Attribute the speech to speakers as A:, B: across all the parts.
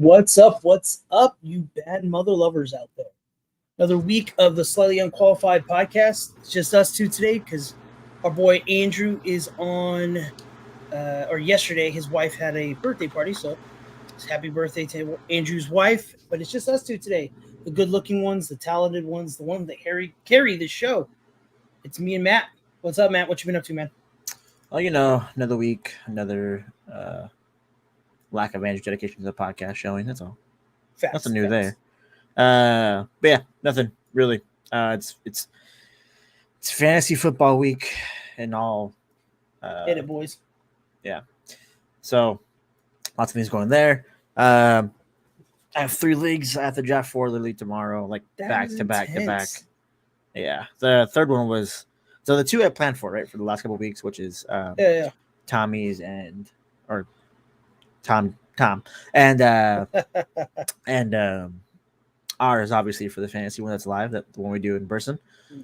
A: What's up? What's up, you bad mother lovers out there? Another week of the Slightly Unqualified podcast. It's just us two today because our boy Andrew is on, or yesterday, his wife had a birthday party. So happy birthday to Andrew's wife. But it's just us two today. The good looking ones, the talented ones, the ones that carry the show. It's me and Matt. What's up, Matt? What you been up to, man?
B: Well, another week, another lack of Andrew's dedication to the podcast showing. That's all. Nothing new there. But yeah, nothing really. It's fantasy football week and all.
A: Hit it, boys.
B: Yeah. So lots of things going there. I have 3 leagues. I have to draft 4 literally tomorrow, like back to back. Yeah. The third one was the 2 I planned for, right, for the last couple of weeks, which is Tommy's and Tom and ours, obviously, for the fantasy one that's live, that the one we do in person,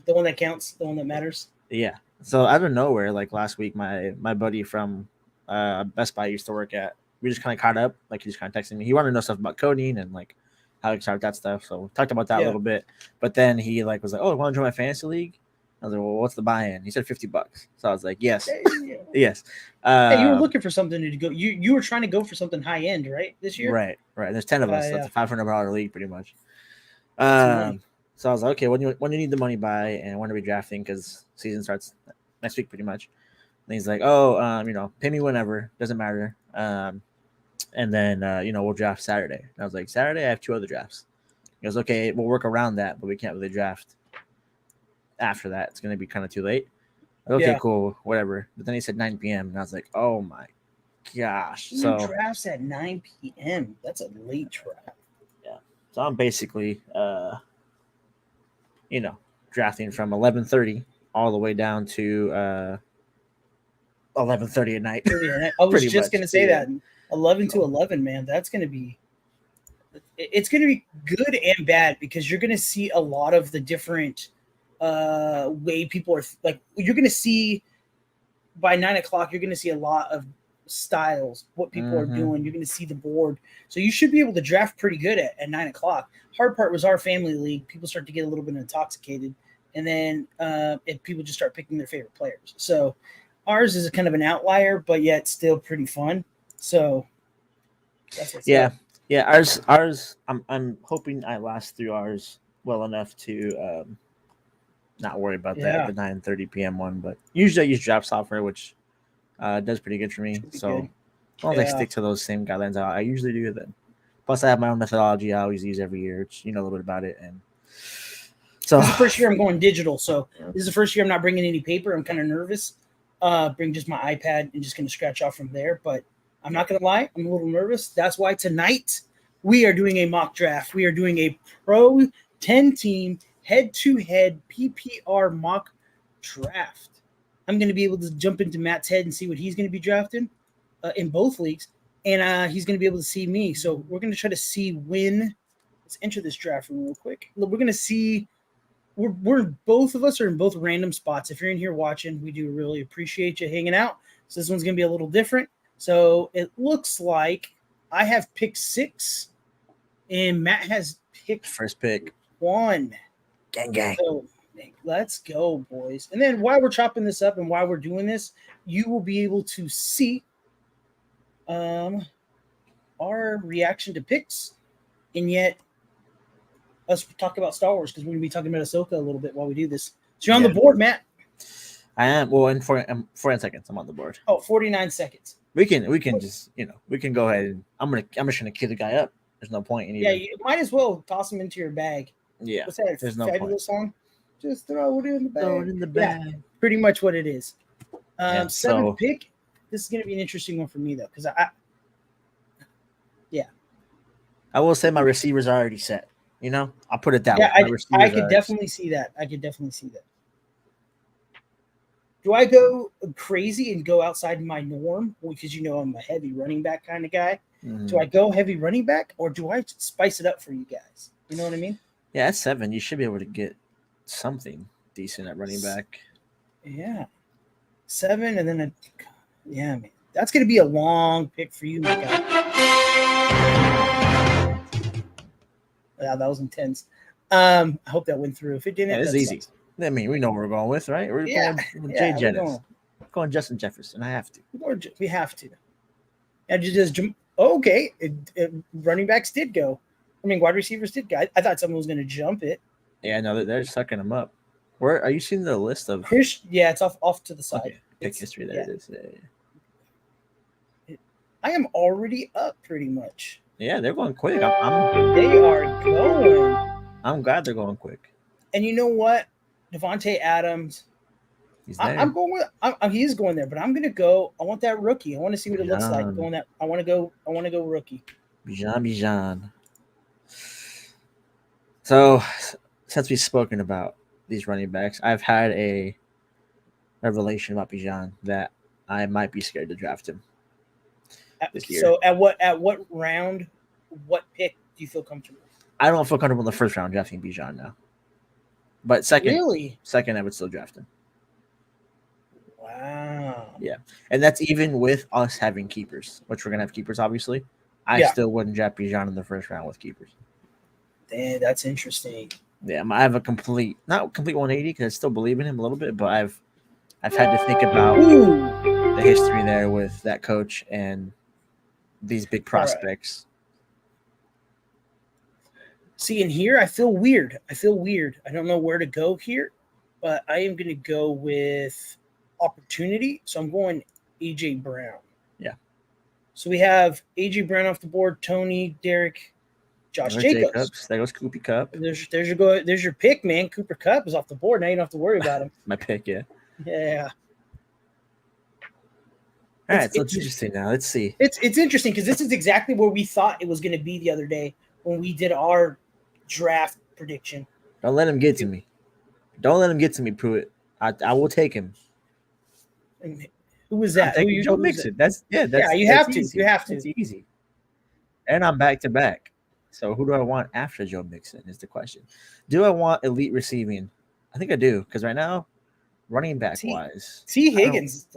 A: the one that counts, the one that matters.
B: Yeah. So out of nowhere, like last week, my buddy from Best Buy I used to work at, we just kind of caught up. Like he just kind of texted me. He wanted to know stuff about coding and like how to start that stuff. So we talked about that a little bit. But then he was like, "Oh, want to join my fantasy league?" I was like, "Well, what's the buy-in?" He said $50. So I was like, "Yes, yes."
A: Hey, you were looking for something to go. You were trying to go for something high end, right? This year,
B: right. There's 10 of us. So that's a $500 league, pretty much. So I was like, "Okay, when do you need the money by, and when are we drafting? Because season starts next week, pretty much." And he's like, "Oh, pay me whenever, doesn't matter." And then we'll draft Saturday. And I was like, "Saturday, I have 2 other drafts." He goes, "Okay, we'll work around that, but we can't really draft after that. It's going to be kind of too late." Okay, cool, whatever. But then he said 9 p.m. and I was like, "Oh my gosh!"
A: So drafts at 9 p.m. That's a late draft.
B: Yeah. So I'm basically, drafting from 11:30 all the way down to 11:30 at night.
A: I was just going to say that 11 to 11, man. That's going to be. It's going to be good and bad because you're going to see a lot of the different way people are like. You're going to see by 9 o'clock. You're going to see a lot of styles, what people are doing. You're going to see the board, so you should be able to draft pretty good at 9 o'clock. Hard part was our family league. People start to get a little bit intoxicated, and then people just start picking their favorite players. So ours is a kind of an outlier, but yet still pretty fun. So
B: that's what's up. Yeah, ours. I'm hoping I last through ours well enough to not worry about that the 9:30 p.m. one. But usually I use draft software, which does pretty good for me. So as long as I stick to those same guidelines, I usually do then. Plus, I have my own methodology I always use every year, which a little bit about it. And so
A: this is the first year I'm going digital. So this is the first year I'm not bringing any paper. I'm kind of nervous. Bring just my iPad and just going to scratch off from there. But I'm not going to lie, I'm a little nervous. That's why tonight we are doing a mock draft. We are doing a Pro 10-team head-to-head PPR mock draft. I'm going to be able to jump into Matt's head and see what he's going to be drafting in both leagues, and he's going to be able to see me. So we're going to try to see when. Let's enter this draft room real quick. We're going to see. We're both of us are in both random spots. If you're in here watching, we do really appreciate you hanging out. So this one's going to be a little different. So it looks like I have pick 6, and Matt has picked
B: first pick
A: 1.
B: Gang.
A: So let's go, boys. And then while we're chopping this up and while we're doing this, you will be able to see our reaction to picks, and yet us talk about Star Wars because we're going to be talking about Ahsoka a little bit while we do this. So you're on the board, Matt.
B: I am. Well, in 49 seconds, I'm on the board.
A: Oh, 49 seconds.
B: We can just we can go ahead and I'm just gonna kill the guy up. There's no point in
A: either. Yeah, you might as well toss him into your bag.
B: Yeah,
A: what's that?
B: There's
A: fabulous
B: no point.
A: Song. Just throw it in the bag.
B: Throw it in the bag.
A: Yeah, pretty much what it is. 7th pick. This is gonna be an interesting one for me though, because
B: I will say my receivers are already set. I'll put it that way.
A: I could definitely see that. Do I go crazy and go outside my norm? Because I'm a heavy running back kind of guy. Mm-hmm. Do I go heavy running back, or do I spice it up for you guys? You know what I mean?
B: Yeah, at 7, you should be able to get something decent at running back.
A: Yeah. 7, and then man. That's going to be a long pick for you, my guy. Yeah, that was intense. I hope that went through. If it didn't,
B: Yeah, this is
A: that
B: easy.
A: sucks.
B: I mean, we know what we're going with, right? We're
A: Yeah,
B: going with
A: yeah,
B: Jay
A: we're
B: Jettis. Going Justin Jefferson. I have to.
A: We have to. And just okay. Running backs did go. I mean, wide receivers did go. I thought someone was going to jump it.
B: Yeah, no, they're sucking them up. Where are you seeing the list of?
A: Yeah, it's off to the side.
B: Okay, pick history. There it is. Yeah.
A: I am already up pretty much.
B: Yeah, they're going quick.
A: They are going.
B: I'm glad they're going quick.
A: And you know what, Devontae Adams.
B: He's there.
A: I'm going with. He is going there, but I'm going to go. I want that rookie. I want to see what it looks like going that. I want to go rookie.
B: Bijan. So, since we've spoken about these running backs, I've had a revelation about Bijan that I might be scared to draft him this year.
A: So, at what round, what pick do you feel comfortable?
B: I don't feel comfortable in the first round drafting Bijan now, but second, I would still draft him.
A: Wow.
B: Yeah, and that's even with us having keepers, which we're gonna have keepers, obviously. I still wouldn't draft Bijan in the first round with keepers.
A: Damn, that's interesting.
B: Yeah, I have not complete 180 because I still believe in him a little bit, but I've had to think about the history there with that coach and these big prospects.
A: See, in here, I feel weird. I don't know where to go here, but I am going to go with opportunity. So I'm going AJ Brown.
B: Yeah.
A: So we have AJ Brown off the board, Tony, Derek, Josh Jacobs.
B: There goes Coopy Cup.
A: There's your pick, man. Cooper Kupp is off the board. Now you don't have to worry about him.
B: My pick, yeah.
A: Yeah.
B: All right, so it's interesting now. Let's see.
A: It's interesting because this is exactly where we thought it was going to be the other day when we did our draft prediction.
B: Don't let him get to me. Don't let him get to me, Pruitt. I will take him.
A: And who was that?
B: Joe Mixon. You have to. You have to. It's easy. And I'm back to back. So who do I want after Joe Mixon is the question. Do I want elite receiving? I think I do because right now, running back wise,
A: T Higgins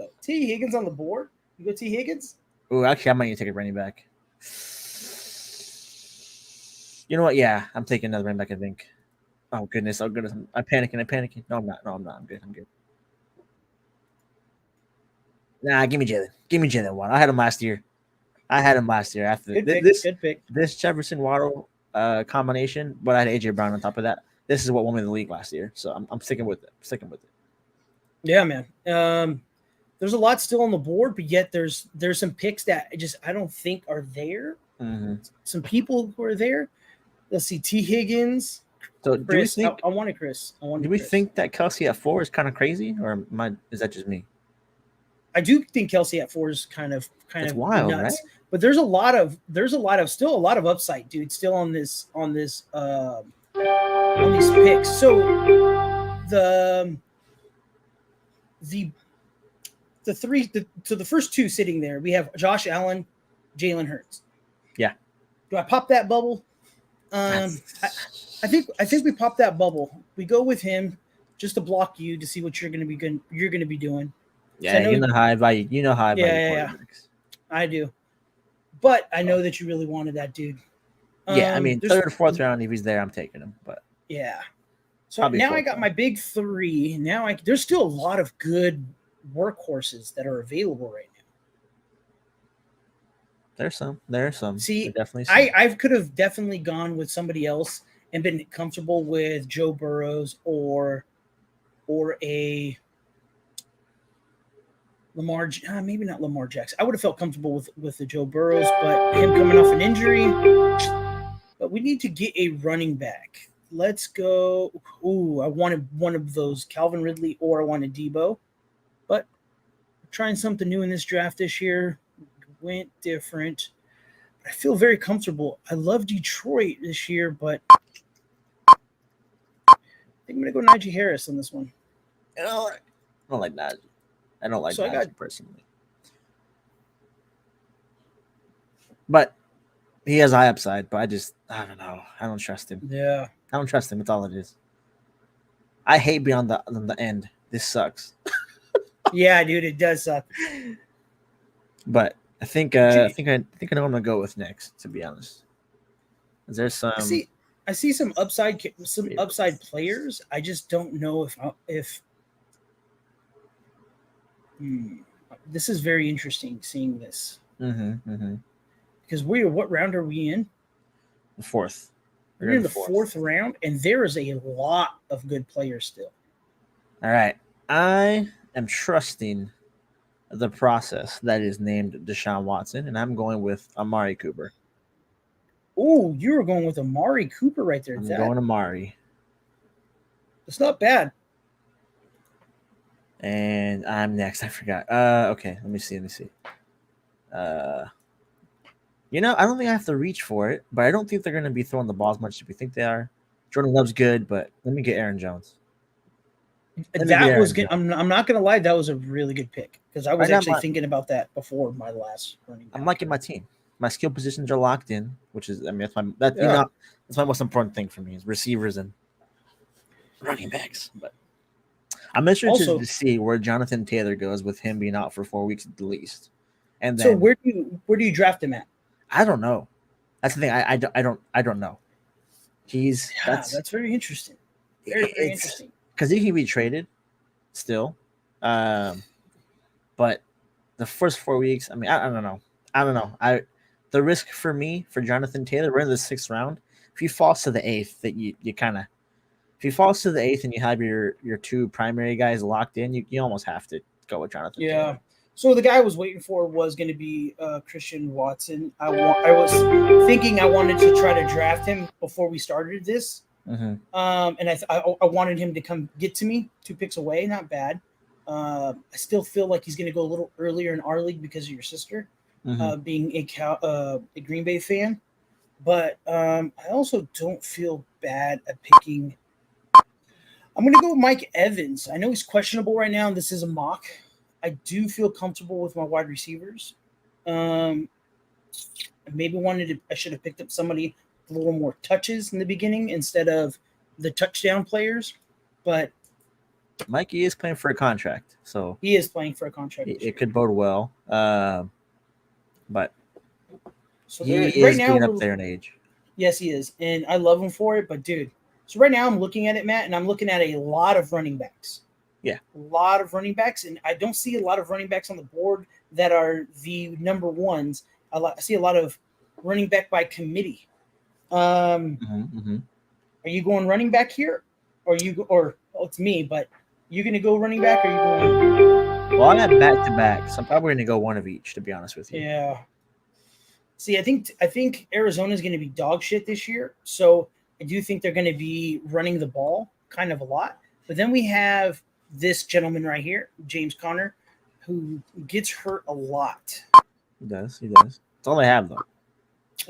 A: on the board. You go T Higgins.
B: Oh, actually, I might need to take a running back. You know what? Yeah, I'm taking another running back. I think. Oh goodness! I'm panicking. No, I'm not. I'm good. Nah, give me Jalen Waddle. I had him last year. After
A: good pick.
B: This Jefferson Waddle combination, but I had AJ Brown on top of that. This is what won me the league last year, so I'm sticking with it.
A: Yeah, man. There's a lot still on the board, but yet there's some picks that I don't think are there.
B: Mm-hmm.
A: Some people who are there. Let's see, T Higgins.
B: So
A: Chris,
B: do we think?
A: I wanted Chris.
B: Do we think that Kelsey at 4 is kind of crazy, or is that just me?
A: I do think Kelsey at 4 is kind of
B: wild,
A: nuts.
B: right?
A: But there's a lot of upside, dude. Still on these picks. So the first two sitting there, we have Josh Allen, Jalen Hurts.
B: Yeah.
A: Do I pop that bubble? I think we pop that bubble. We go with him just to block you to see what you're going to be doing.
B: Yeah, you know how I value.
A: Yeah. I do, but I know that you really wanted that dude.
B: Yeah, I mean, third or fourth round, if he's there, I'm taking him. But
A: yeah, so now I got my big 3. Now there's still a lot of good workhorses that are available right now.
B: There's some.
A: See,
B: definitely.
A: I could have definitely gone with somebody else and been comfortable with Joe Burrows or a Lamar, maybe not Lamar Jackson. I would have felt comfortable with the Joe Burrows, but him coming off an injury. But we need to get a running back. Let's go. Ooh, I wanted one of those, Calvin Ridley, or I wanted Debo. But we're trying something new in this draft this year. Went different. I feel very comfortable. I love Detroit this year, but I think I'm going to go Najee Harris on this one.
B: I don't like Najee. I don't like Najee personally. But he has high upside, but I don't know. I don't trust him.
A: Yeah.
B: I don't trust him. That's all it is. I hate being on the end. This sucks.
A: Yeah, dude, it does suck.
B: But I think I know what I'm gonna go with next, to be honest. Is there some
A: I see some upside players. I just don't know if this is very interesting seeing this because what round are we in?
B: The fourth.
A: We're in the fourth round, and there is a lot of good players still.
B: All right, I am trusting the process that is named Deshaun Watson, and I'm going with Amari Cooper.
A: Oh, you were going with Amari Cooper right there.
B: I'm going Amari.
A: It's not bad.
B: And I'm next. I forgot. Okay, let me see. I don't think I have to reach for it, but I don't think they're going to be throwing the ball as much as we think they are. Jordan Love's good, but let me get Aaron Jones.
A: That was good. I'm not going to lie. That was a really good pick because I was actually thinking about that before my last running back.
B: I'm liking my team. My skill positions are locked in, which is, that's my most important thing for me is receivers and running backs. But I'm interested to see where Jonathan Taylor goes with him being out for 4 weeks at the least. And then,
A: so where do you draft him at?
B: I don't know. That's the thing. I don't know.
A: That's very interesting. Very interesting.
B: Because he can be traded still. But the first 4 weeks, I mean, I don't know. The risk for me, for Jonathan Taylor, we're in the 6th round. If he falls to the 8th, that you kind of, if he falls to the 8th and you have your 2 primary guys locked in, you almost have to go with Jonathan Taylor.
A: So the guy I was waiting for was going to be Christian Watson. I was thinking I wanted to try to draft him before we started this. And I wanted him to come get to me 2 picks away. Not bad. I still feel like he's going to go a little earlier in our league because of your sister being a Green Bay fan. But I also don't feel bad at picking. I'm going to go with Mike Evans. I know he's questionable right now, and this is a mock. I do feel comfortable with my wide receivers. Maybe I should have picked up somebody with a little more touches in the beginning instead of the touchdown players. But
B: Mikey is playing for a contract, so
A: he is playing for a contract.
B: It could bode well, but
A: so
B: he is getting up there in age.
A: Yes, he is, and I love him for it. But dude, so right now I'm looking at it, Matt, and I'm looking at a lot of running backs.
B: Yeah,
A: a lot of running backs, and I don't see a lot of running backs on the board that are the number ones. I see a lot of running back by committee. Are you going running back here, or it's me? But you going to go running back, or are you going?
B: Well, I have back to back, so I'm probably going to go one of each. To be honest with you.
A: Yeah. See, I think Arizona is going to be dog shit this year, so I do think they're going to be running the ball kind of a lot. But then we have this gentleman right here, James Conner, who gets hurt a lot.
B: He does. That's all they have, though.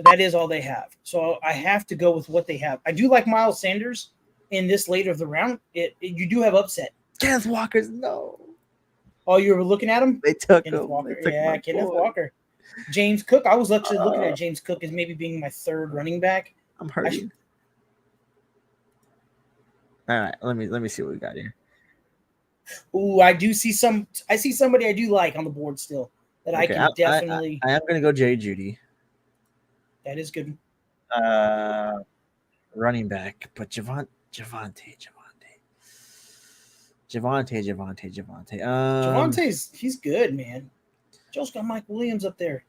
A: That is all they have. So I have to go with what they have. I do like Miles Sanders in this later of the round. You do have upset.
B: Kenneth Walker's no.
A: Oh, you were looking at him?
B: They took
A: Kenneth
B: him.
A: Walker. Yeah, Kenneth Walker. James Cook. I was actually looking at James Cook as maybe being my 3rd running back.
B: I'm hurting. All right, let me see what we got here.
A: Ooh, I see somebody I do like on the board still that I can definitely.
B: I am going to go Jerry Jeudy.
A: That is good.
B: Running back, but Javonte.
A: Javonte's he's good, man. Joe's got Mike Williams up there.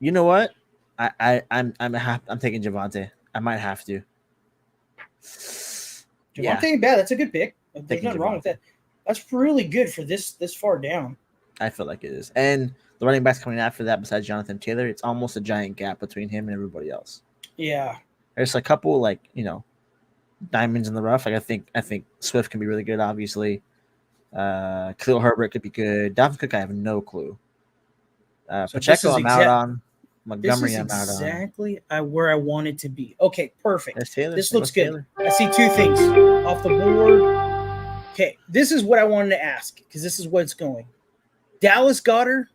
B: You know what? I'm taking Javonte. I might have to.
A: Javonte ain't bad. That's a good pick. There's nothing wrong with that. That's really good for this far down.
B: I feel like it is. And the running backs coming after that, besides Jonathan Taylor, it's almost a giant gap between him and everybody else.
A: Yeah.
B: There's a couple diamonds in the rough. Like I think Swift can be really good, obviously. Khalil Herbert could be good. Dalvin Cook, I have no clue. Pacheco, I'm out on. Montgomery, I'm out on.
A: Exactly where I wanted to be. Okay, perfect. This looks good.
B: Taylor.
A: I see 2 things off the board. Okay, this is what I wanted to ask because this is what's going. Dallas Goedert.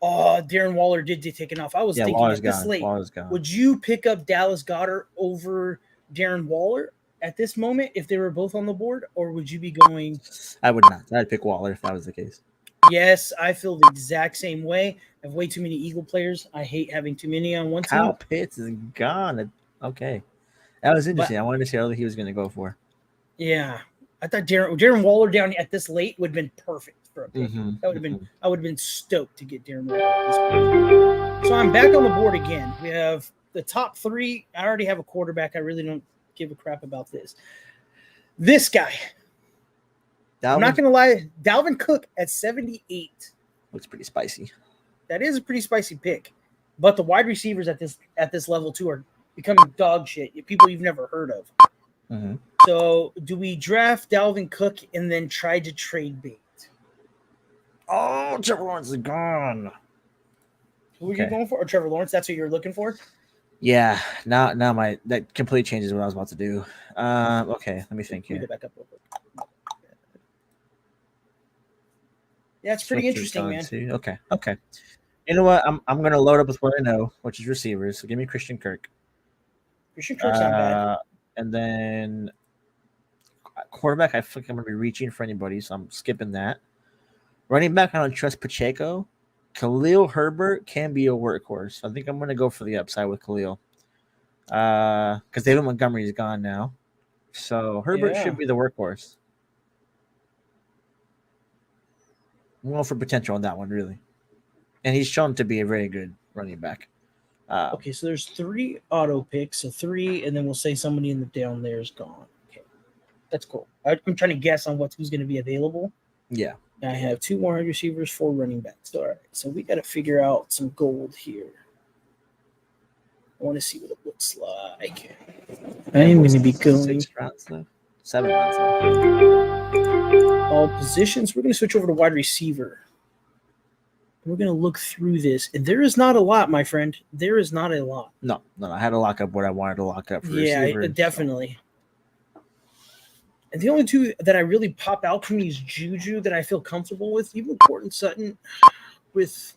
A: Oh, Darren Waller did get taken off. I was thinking at this late. Would you pick up Dallas Goedert over Darren Waller at this moment if they were both on the board, or would you be going?
B: I would not. I'd pick Waller if that was the case.
A: Yes, I feel the exact same way. I have way too many Eagle players. I hate having too many on one
B: Kyle
A: team.
B: Pitts is gone. Okay, that was interesting.
A: But
B: I wanted to see how he was going to go for.
A: yeah, I thought Darren Waller down at this late would have been perfect for a pick.
B: Mm-hmm.
A: That would have been. I would have been stoked to get Darren Waller at this point. So I'm back on the board again. We have the top three. I already have a quarterback. I really don't give a crap about this. This guy. I'm not going to lie. Dalvin Cook at 78
B: looks pretty spicy.
A: That is a pretty spicy pick, but the wide receivers at this level too are becoming dog shit. People you've never heard of.
B: Mm-hmm.
A: So, do we draft Dalvin Cook and then try to trade bait?
B: Oh, Trevor Lawrence is gone.
A: Who are you going for? Or Trevor Lawrence? That's what you're looking for?
B: Yeah. Now that completely changes what I was about to do. Okay, let me think here.
A: Let me go back up real quick. Yeah, it's pretty interesting, man.
B: Okay. You know what? I'm gonna load up with what I know, which is receivers. So give me Christian Kirk.
A: Christian Kirk's not bad.
B: And then quarterback, I think I'm gonna be reaching for anybody, so I'm skipping that. Running back, I don't trust Pacheco. Khalil Herbert can be a workhorse. I think I'm gonna go for the upside with Khalil. Because David Montgomery is gone now. So Herbert should be the workhorse. I'm going for potential on that one, really. And he's shown to be a very good running back.
A: Okay, so there's 3 auto picks. So 3, and then we'll say somebody in the down there is gone. Okay, that's cool. I'm trying to guess on who's going to be available.
B: Yeah.
A: I have 2 wide receivers, 4 running backs. All right, so we got to figure out some gold here. I want to see what it looks like. I am going to be going
B: 6 rounds left. 7 rounds left.
A: All positions. We're going to switch over to wide receiver. We're going to look through this. And there is not a lot, my friend. There is not a lot.
B: No. I had to lock up what I wanted to lock up for
A: receiver. Yeah, definitely. And the only 2 that I really pop out to me is Juju that I feel comfortable with. Even Courtland Sutton with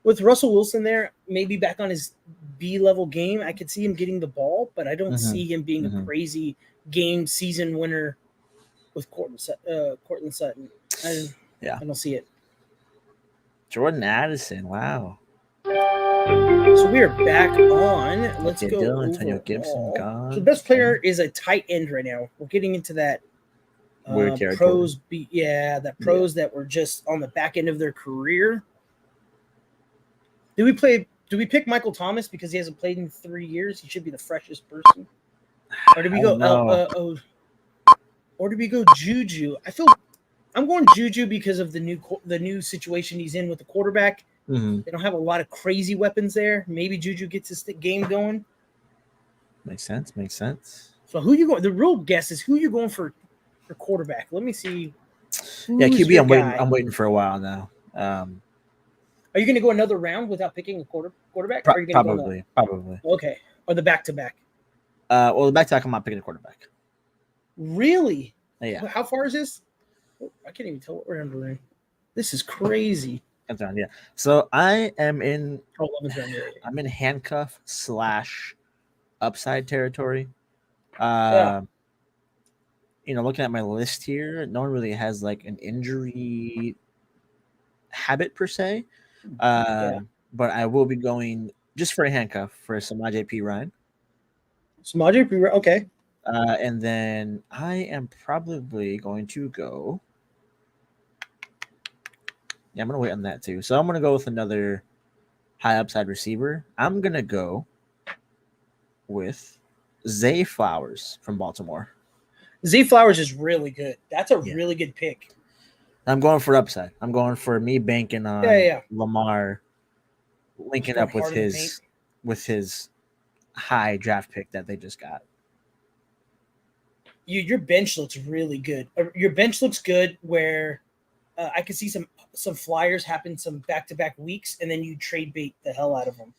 A: Russell Wilson there, maybe back on his B-level game. I could see him getting the ball, but I don't see him being a crazy season winner with Courtland Sutton. I don't see it.
B: Jordan Addison, wow.
A: So we are back on. Let's go.
B: Dylan, Antonio Gibson, gone.
A: So the best player is a tight end right now. We're getting into that
B: weird territory.
A: Pros that were just on the back end of their career. Do we pick Michael Thomas because he hasn't played in 3 years? He should be the freshest person. Or do we go? Or do we go Juju? I'm going Juju because of the new situation he's in with the quarterback.
B: Mm-hmm.
A: They don't have a lot of crazy weapons there. Maybe Juju gets his game going.
B: Makes sense.
A: So who you going? The real guess is who you're going for quarterback. Let me see.
B: QB. I'm waiting for a while now.
A: Are you going to go another round without picking a quarterback?
B: Probably.
A: Okay. Or the back-to-back?
B: The back-to-back, I'm not picking a quarterback.
A: Really?
B: Yeah.
A: How far is this? I can't even tell what we're doing. This is crazy.
B: Yeah. So I am in.
A: I'm
B: in handcuff / upside territory. Looking at my list here, no one really has like an injury habit per se. But I will be going just for a handcuff for Samaje Perine.
A: Okay.
B: And then I am probably going to go. Yeah, I'm going to wait on that too. So I'm going to go with another high upside receiver. I'm going to go with Zay Flowers from Baltimore.
A: Zay Flowers is really good. That's a really good pick.
B: I'm going for upside. I'm going for me banking on Lamar linking up with his high draft pick that they just got.
A: Your bench looks really good. Your bench looks good where I could see some flyers happen some back-to-back weeks, and then you trade bait the hell out of them.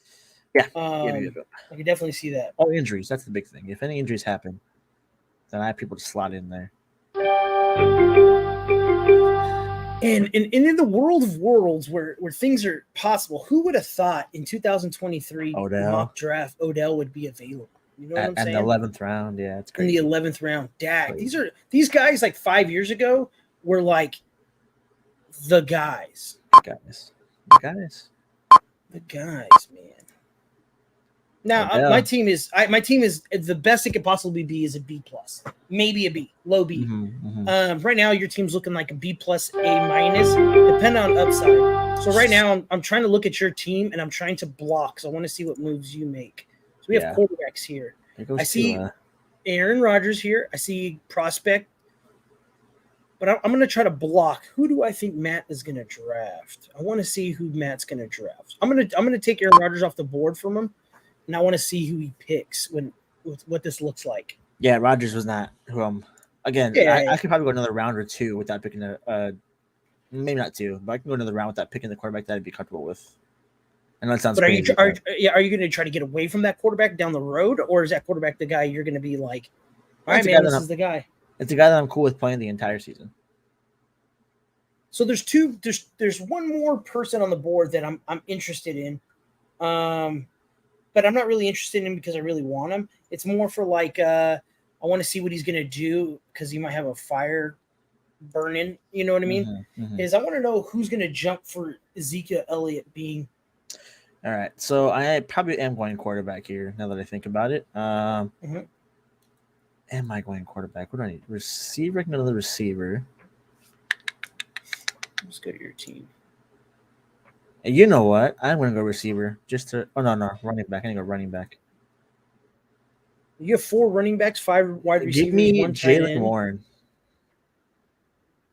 B: Yeah.
A: I can definitely see that.
B: Oh, injuries. That's the big thing. If any injuries happen, then I have people to slot in there.
A: And in the world of worlds where things are possible, who would have thought in 2023 mock draft Odell would be available? You know what I'm saying?
B: In the 11th round, yeah, it's great.
A: In the 11th round, these guys like 5 years ago were like the guys. The guys, man. Now my team is the best it could possibly be is a B plus, maybe a B, low B. Right now your team's looking like a B plus, A minus, depending on upside. So right now I'm trying to look at your team and I'm trying to block. So I want to see what moves you make. So we have quarterbacks here. I see Aaron Rodgers here. I see prospect, but I'm going to try to block. Who do I think Matt is going to draft? I want to see who Matt's going to draft. I'm going to take Aaron Rodgers off the board from him. And I want to see who he picks what this looks like.
B: Yeah, Rodgers was not who I'm. Again, I could probably go another round or two without picking maybe not two, but I can go another round without picking the quarterback that I'd be comfortable with. I know it sounds crazy.
A: Are you going to try to get away from that quarterback down the road, or is that quarterback the guy you're going to be like, all right, man, this is the guy?
B: It's the guy that I'm cool with playing the entire season.
A: So there's one more person on the board that I'm interested in. But I'm not really interested in him because I really want him. It's more for like I want to see what he's going to do because he might have a fire burning. You know what I mean? Is I want to know who's going to jump for Ezekiel Elliott being.
B: All right. So I probably am going quarterback here now that I think about it. Am I going quarterback? What do I need? Receiver? I can go another receiver.
A: Let's go to your team.
B: And you know what? I'm going to go receiver just to. Oh, no. Running back. I need to go running back.
A: You have 4 running backs, 5 wide receivers.
B: Give me Jaylen Warren.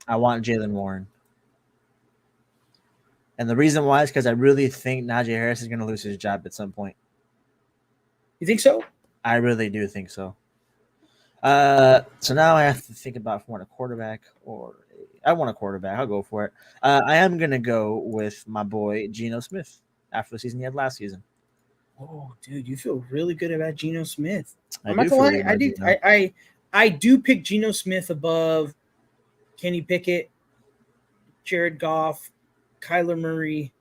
B: I want Jaylen Warren. And the reason why is because I really think Najee Harris is going to lose his job at some point.
A: You think so?
B: I really do think so. So now I have to think about if I want a quarterback or I want a quarterback. I'll go for it. I am going to go with my boy Geno Smith after the season he had last season.
A: Oh, dude, you feel really good about Geno Smith.
B: I'm not gonna lie.
A: I do pick Geno Smith above Kenny Pickett, Jared Goff, Kyler Murray,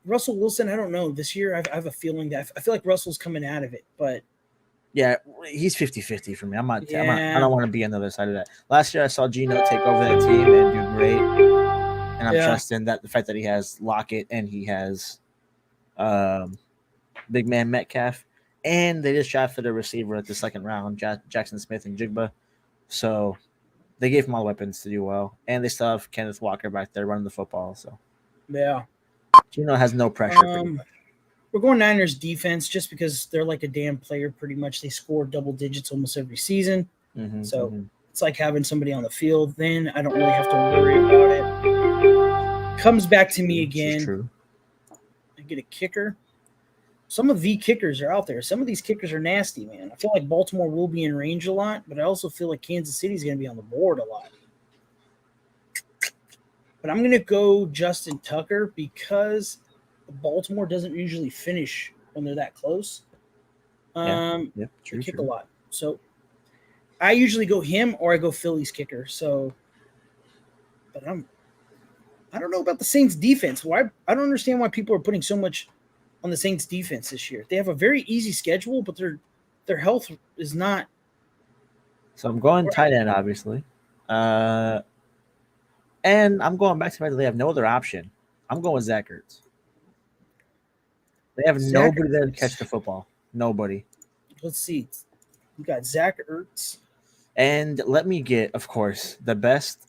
A: Russell Wilson. I don't know. This year, I have a feeling that I feel like Russell's coming out of it, but
B: yeah, he's 50-50 for me. I don't want to be on the other side of that. Last year, I saw Geno take over that team and do great, and I'm trusting that the fact that he has Lockett and he has big man Metcalf, and they just drafted a receiver at the second round, Jackson Smith and Jigba. So they gave him all the weapons to do well, and they still have Kenneth Walker back there running the football. So
A: yeah,
B: Geno has no pressure.
A: We're going Niners defense just because they're like a damn player. Pretty much, they score double digits almost every season. It's like having somebody on the field. Then I don't really have to worry about it. Comes back to me again.
B: True.
A: I get a kicker. Some of the kickers are out there. Some of these kickers are nasty, man. I feel like Baltimore will be in range a lot, but I also feel like Kansas City is going to be on the board a lot. But I'm going to go Justin Tucker because Baltimore doesn't usually finish when they're that close. They kick a lot. So I usually go him or I go Philly's kicker. So, but I don't know about the Saints defense. Why? I don't understand why people are putting so much on the Saints defense this year. They have a very easy schedule, but their health is not.
B: So I'm going tight end, obviously. And I'm going back to the fact that they have no other option. I'm going with Zach Ertz. They have nobody there to catch the football. Nobody.
A: Let's see. You got Zach Ertz.
B: And let me get, of course, the best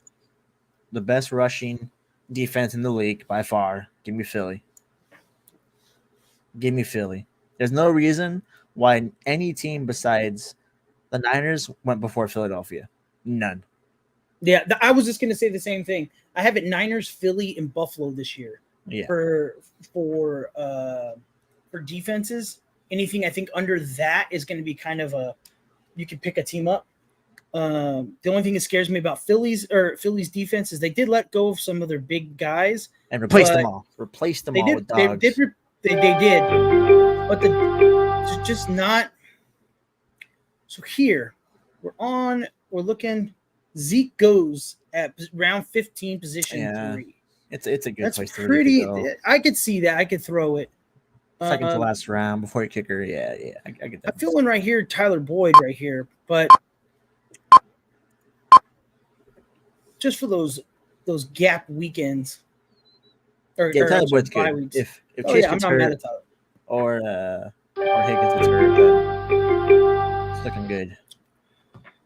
B: rushing defense in the league by far. Give me Philly. There's no reason why any team besides the Niners went before Philadelphia. None.
A: Yeah, I was just going to say the same thing. I have it Niners, Philly, and Buffalo this year.
B: Yeah.
A: For defenses. Anything I think under that is going to be kind of you can pick a team up. The only thing that scares me about Philly's defense is they did let go of some of their big guys
B: and replaced them all. Replaced them all with dogs.
A: They did, but just not. So here we're looking. Zeke goes at round 15, position 3.
B: It's a good place to
A: pretty.
B: Go.
A: I could see that. I could throw it.
B: Second to last round before your kicker. Yeah, I get that.
A: I'm feeling right here, Tyler Boyd right here, but just for those those gap weekends.
B: Yeah, Tyler
A: I'm sorry,
B: Boyd's
A: bye
B: good.
A: weeks.
B: If
A: Oh
B: Chase
A: yeah, I'm
B: gets
A: not mad
B: hurt
A: at Tyler.
B: or Higgins gets hurt, then it's looking good.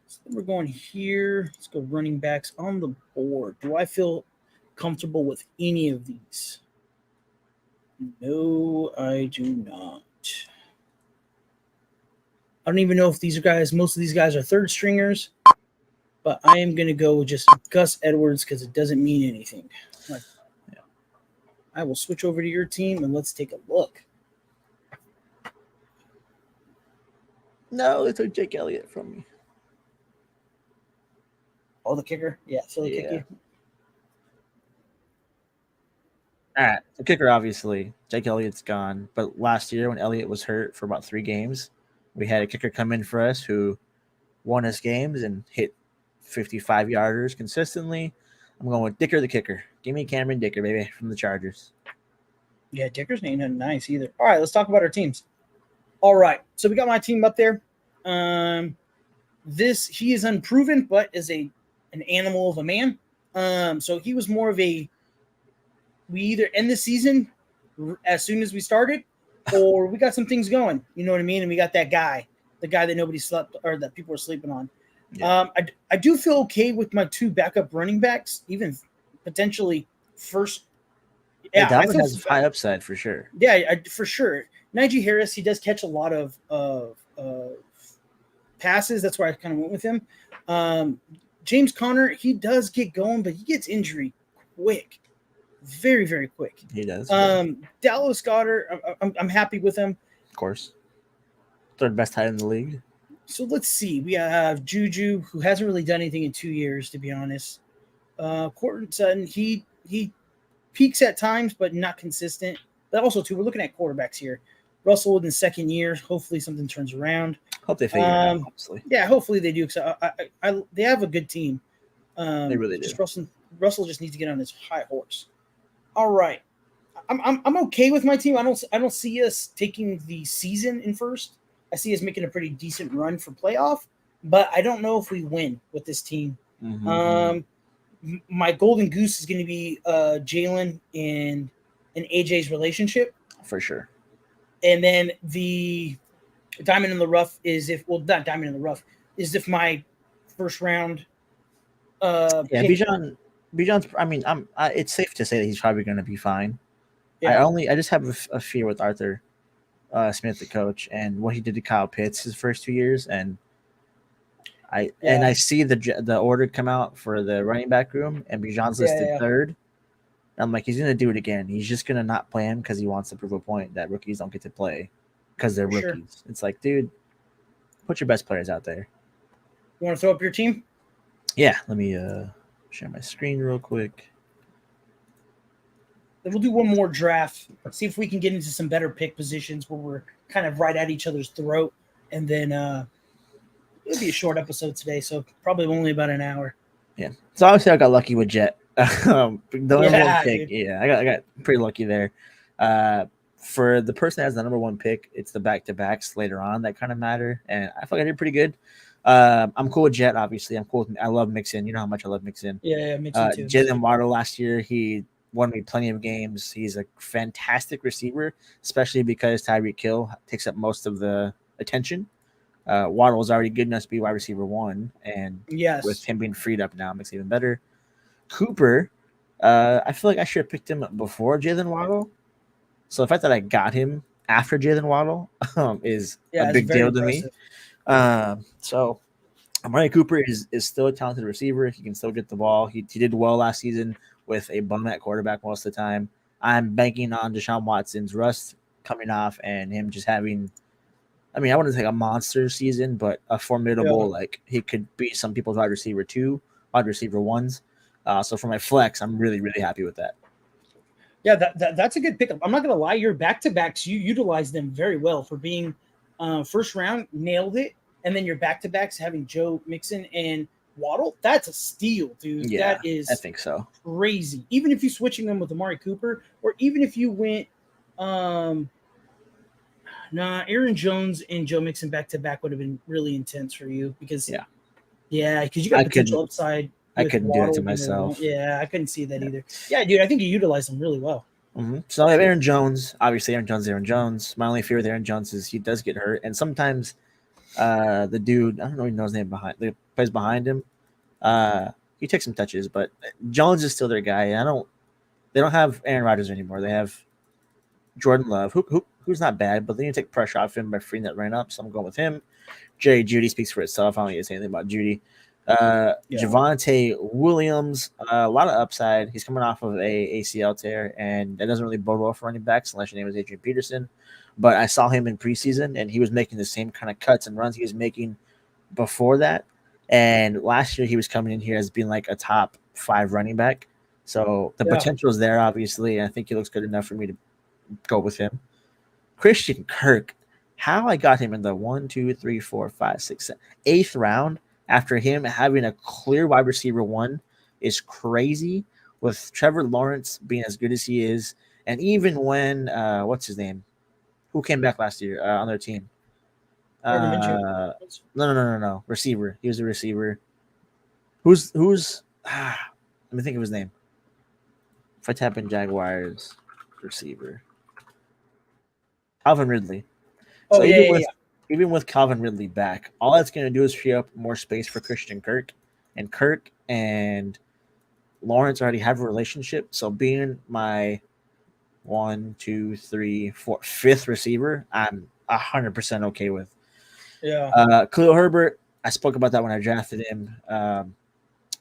A: So we're going here. Let's go running backs on the board. Do I feel comfortable with any of these? No, I do not. I don't even know if these guys, most of these guys are third stringers, but I am going to go with just Gus Edwards because it doesn't mean anything. Like,
B: Yeah.
A: I will switch over to your team and let's take a look.
B: No, they took Jake Elliott from me.
A: Oh, the kicker? Yeah, Philly kick you.
B: All right, the kicker, obviously, Jake Elliott's gone. But last year, when Elliott was hurt for about 3 games, we had a kicker come in for us who won us games and hit 55-yarders consistently. I'm going with Dicker the kicker. Give me Cameron Dicker, baby, from the Chargers.
A: Yeah, Dicker's ain't nothing nice either. All right, let's talk about our teams. All right, so we got my team up there. He is unproven, but is an animal of a man. So he was more of a, we either end the season as soon as we started, or we got some things going. You know what I mean? And we got that guy, the guy that nobody slept or that people were sleeping on. Yeah. I do feel okay with my 2 backup running backs, even potentially first.
B: Yeah, Dalvin has high upside for sure.
A: Yeah, for sure. Najee Harris, he does catch a lot of passes. That's why I kind of went with him. James Conner, he does get going, but he gets injury quick. Very, very quick.
B: He does.
A: Dallas Goedert, I'm happy with him.
B: Of course. Third best tight in the league.
A: So let's see. We have Juju, who hasn't really done anything in 2 years, to be honest. Courtland Sutton, he peaks at times, but not consistent. But also, too, we're looking at quarterbacks here. Russell in the 2nd year. Hopefully something turns around.
B: Hope they figure it out, honestly.
A: Yeah, hopefully they do. Because they have a good team.
B: They really do.
A: Russell just needs to get on his high horse. All right. I'm okay with my team. I don't see us taking the season in first. I see us making a pretty decent run for playoff, but I don't know if we win with this team. Mm-hmm. My golden goose is going to be Jalen and AJ's relationship.
B: For sure.
A: And then the diamond in the rough is not diamond in the rough, is if my first round
B: Bijan's, I mean, it's safe to say that he's probably going to be fine. Yeah. I just have a fear with Arthur Smith, the coach, and what he did to Kyle Pitts his first 2 years, and I see the order come out for the running back room, and Bijan's listed 3rd. I'm like, he's going to do it again. He's just going to not play him because he wants to prove a point that rookies don't get to play because they're rookies. Sure. It's like, dude, put your best players out there.
A: You want to throw up your team?
B: Yeah, let me share my screen real quick.
A: Then we'll do one more draft, see if we can get into some better pick positions where we're kind of right at each other's throat. And then it'll be a short episode today, so probably only about an hour.
B: Yeah. So obviously I got lucky with Jet. The number 1 pick. Dude. Yeah, I got pretty lucky there. For the person that has the number 1 pick, it's the back-to-backs later on that kind of matter, and I feel like I did pretty good. I'm cool with Jet, obviously. I love Mixon. You know how much I love Mixon.
A: Yeah, Mixon too.
B: Jalen Waddle last year, he won me plenty of games. He's a fantastic receiver, especially because Tyreek Hill takes up most of the attention. Waddle is already good enough to be wide receiver 1, and with him being freed up now, it makes it even better. Cooper, I feel like I should have picked him before Jalen Waddle. So the fact that I got him after Jalen Waddle is a big deal to me. So Amari Cooper is still a talented receiver. He can still get the ball. He did well last season with a bum at quarterback most of the time. I'm banking on Deshaun Watson's rust coming off and him just having, I mean, I wouldn't say a monster season, but a formidable, like he could be some people's wide receiver 2, wide receiver 1s. So for my flex, I'm really, really happy with that.
A: Yeah, that's a good pickup. I'm not going to lie. Your back-to-backs, you utilized them very well for being first round, nailed it. And then your back-to-backs having Joe Mixon and Waddle, that's a steal, dude.
B: Yeah,
A: that is
B: I think so.
A: Crazy. Even if you're switching them with Amari Cooper, or even if you went Aaron Jones and Joe Mixon back-to-back would have been really intense for you because because you got potential upside.
B: I
A: with
B: couldn't do that
A: Waddle
B: to
A: being the one.
B: myself.
A: Yeah, I couldn't see that either. Yeah, dude, I think you utilized him really well.
B: So I have Aaron Jones. Obviously, Aaron Jones. My only fear with Aaron Jones is he does get hurt, and sometimes the dude, I don't know if he knows his name behind, the plays behind him. He takes some touches, but Jones is still their guy. They don't have Aaron Rodgers anymore. They have Jordan Love, who's not bad, but they need to take pressure off him by freeing that run up. So I'm going with him. Jerry Judy speaks for itself. I don't need to say anything about Judy. Javonte Williams, a lot of upside. He's coming off of a ACL tear, and that doesn't really bode well for running backs unless your name is Adrian Peterson. But I saw him in preseason, and he was making the same kind of cuts and runs he was making before that. And last year, he was coming in here as being like a top 5 running back. So the potential is there, obviously, and I think he looks good enough for me to go with him. Christian Kirk, how I got him in the 1, 2, 3, 4, 5, 6, 7, 8th round after him having a clear wide receiver 1 is crazy. With Trevor Lawrence being as good as he is, and even when what's his name, who came back last year on their team? No, receiver. He was a receiver. Who's? Let me think of his name. If I tap in Jaguars receiver, Calvin Ridley.
A: So
B: even with Calvin Ridley back, all that's going to do is free up more space for Christian Kirk. And Kirk and Lawrence already have a relationship. So being my 1, 2, 3, 4, 5th receiver, I'm 100% okay with.
A: Yeah.
B: Khalil Herbert, I spoke about that when I drafted him.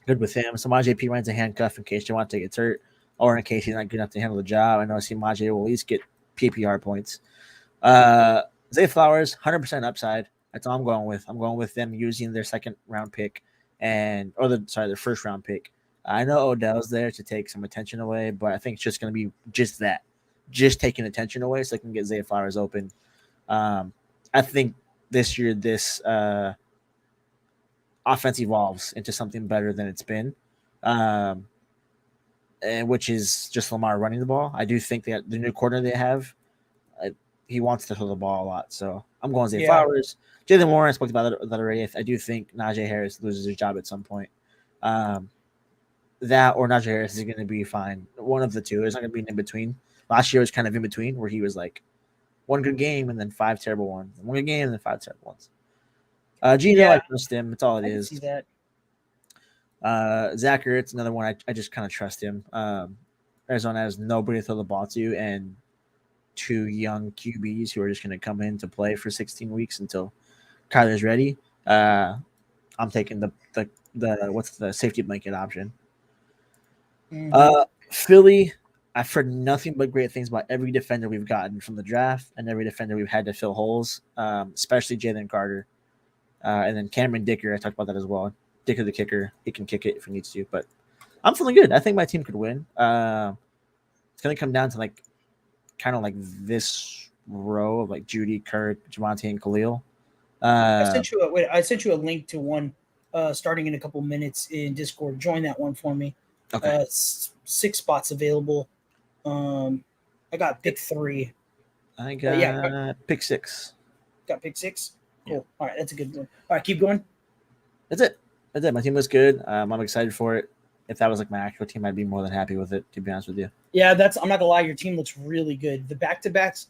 B: Good with him. So Majay P runs a handcuff in case Javonte gets hurt or in case he's not good enough to handle the job. I know Majay will at least get PPR points. Zay Flowers, 100% upside. That's all I'm going with. I'm going with them using their second round pick their first round pick. I know Odell's there to take some attention away, but I think it's just going to be just that, just taking attention away so they can get Zay Flowers open. I think this year this offense evolves into something better than it's been, and which is just Lamar running the ball. I do think that the new coordinator they have, he wants to throw the ball a lot. So I'm going Zay Flowers. Jalen Warren, I spoke about that already. I do think Najee Harris loses his job at some point. That or Najee Harris is going to be fine. One of the two. It's not going to be in between. Last year was kind of in between where he was like one good game and then 5 terrible ones. One good game and then 5 terrible ones. Gino, I trust him. That's all it is.
A: See that.
B: Zach Ertz, another one. I just kind of trust him. Arizona has nobody to throw the ball to, and 2 young QBs who are just going to come in to play for 16 weeks until Kyler's ready. I'm taking the what's the safety blanket option. Philly, I've heard nothing but great things about every defender we've gotten from the draft and every defender we've had to fill holes, especially Jalen Carter. And then Cameron Dicker, I talked about that as well. Dicker the kicker. He can kick it if he needs to. But I'm feeling good. I think my team could win. It's going to come down to kind of like this row of like Judy, Kirk, Javonte, and Khalil.
A: I sent you a link to one starting in a couple minutes in Discord. Join that one for me.
B: Okay.
A: 6 spots available. I got pick 3.
B: I got pick 6.
A: Got pick 6? Cool.
B: Yeah.
A: All right, that's a good one. All right, keep going.
B: That's it. My team looks good. I'm excited for it. If that was like my actual team, I'd be more than happy with it, to be honest with you.
A: Yeah, I'm not gonna lie, your team looks really good. The back-to-backs,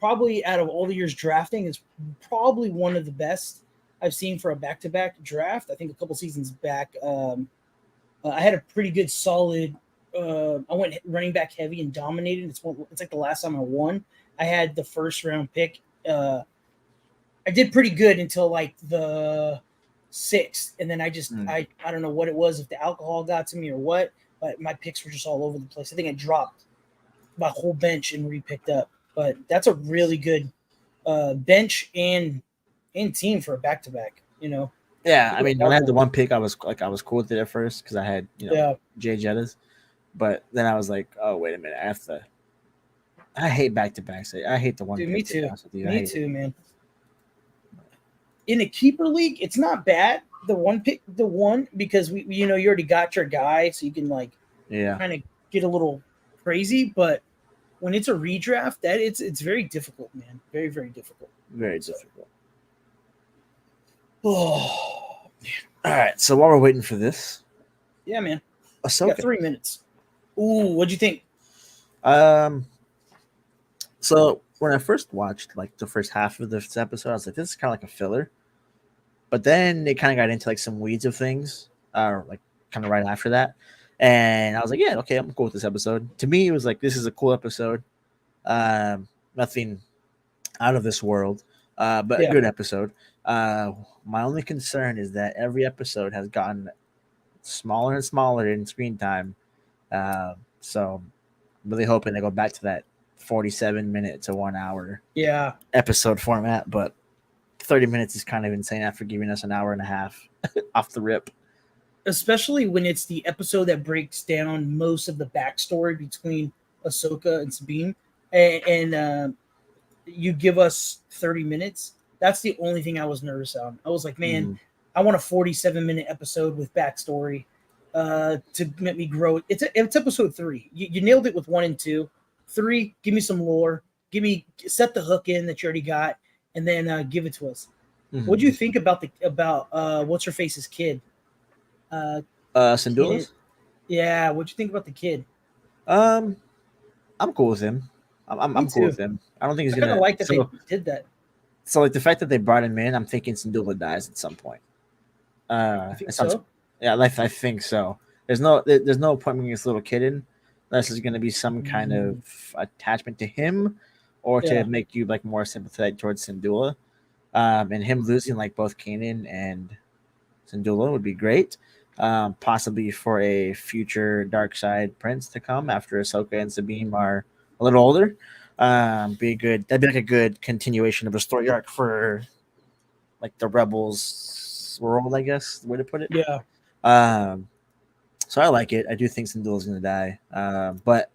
A: probably out of all the years drafting, is probably one of the best I've seen for a back-to-back draft. I think a couple seasons back, I had a pretty good solid. I went running back heavy and dominated. It's like the last time I won. I had the first round pick. I did pretty good until like the 6th, and then I don't know what it was, if the alcohol got to me or what, but my picks were just all over the place. I think I dropped my whole bench and re-picked up. But that's a really good bench and team for a back-to-back, you know.
B: Yeah, I mean, when I had the one pick, I was cool with it at first because I had Jay Jettas, but then I was like, oh wait a minute, I hate back-to-backs. I hate the one.
A: Dude,
B: pick,
A: me too. Me too,
B: it.
A: man. In a keeper league, it's not bad. The one because you already got your guy, so you can kind of get a little crazy. But when it's a redraft, it's very difficult, man. Very, very difficult.
B: Very difficult.
A: Oh, man.
B: All right. So while we're waiting for this,
A: Yeah, man. You got
B: Ahsoka.
A: 3 minutes. Ooh, what'd you think?
B: Um, so when I first watched like the first half of this episode, I was like, this is kind of like a filler. But then they kind of got into like some weeds of things, like kind of right after that. And I was like, yeah, okay, I'm cool with this episode. To me, it was like, this is a cool episode. Nothing out of this world, but a
A: Yeah.
B: good episode. My only concern is that every episode has gotten smaller and smaller in screen time. So I'm really hoping they go back to that 47-minute to 1 hour
A: Yeah.
B: episode format. But 30 minutes is kind of insane after giving us an hour and a half off the rip.
A: Especially when it's the episode that breaks down most of the backstory between Ahsoka and Sabine, and you give us 30 minutes. That's the only thing I was nervous on. I was like, man, I want a 47-minute episode with backstory to let me grow. It's episode 3. You nailed it with 1 and 2. 3, give me some lore. Set the hook in that you already got, and then give it to us. What do you think about what's her face's kid?
B: Syndulas?
A: Yeah, what'd you think about the kid?
B: I'm cool with him. I'm cool
A: too.
B: with him. I don't think he's
A: I kind
B: gonna
A: of like that
B: so,
A: they did that.
B: So like the fact that they brought him in, I'm thinking Syndulla dies at some point.
A: You think so?
B: Yeah, I think so. There's no point bringing this little kid in unless there's gonna be some kind of attachment to him or to make you like more sympathetic towards Syndulla. And him losing like both Kanan and Syndulla would be great. Possibly for a future dark side prince to come after Ahsoka and Sabine are a little older. That'd be like a good continuation of a story arc for like the Rebels world, I guess, the way to put it.
A: Yeah.
B: So I like it. I do think Syndulla's gonna die. But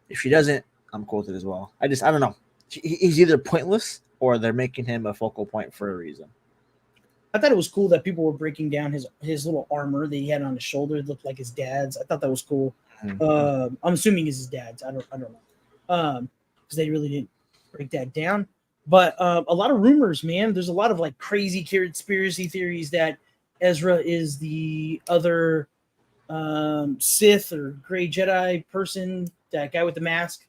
B: if she doesn't, I'm cool with it as well. I don't know. He's either pointless or they're making him a focal point for a reason.
A: I thought it was cool that people were breaking down his little armor that he had on his shoulder. It looked like his dad's. I thought that was cool. I'm assuming it's his dad's. I don't know. Because they really didn't break that down. But a lot of rumors, man. There's a lot of like crazy conspiracy theories that Ezra is the other Sith or Gray Jedi person, that guy with the mask.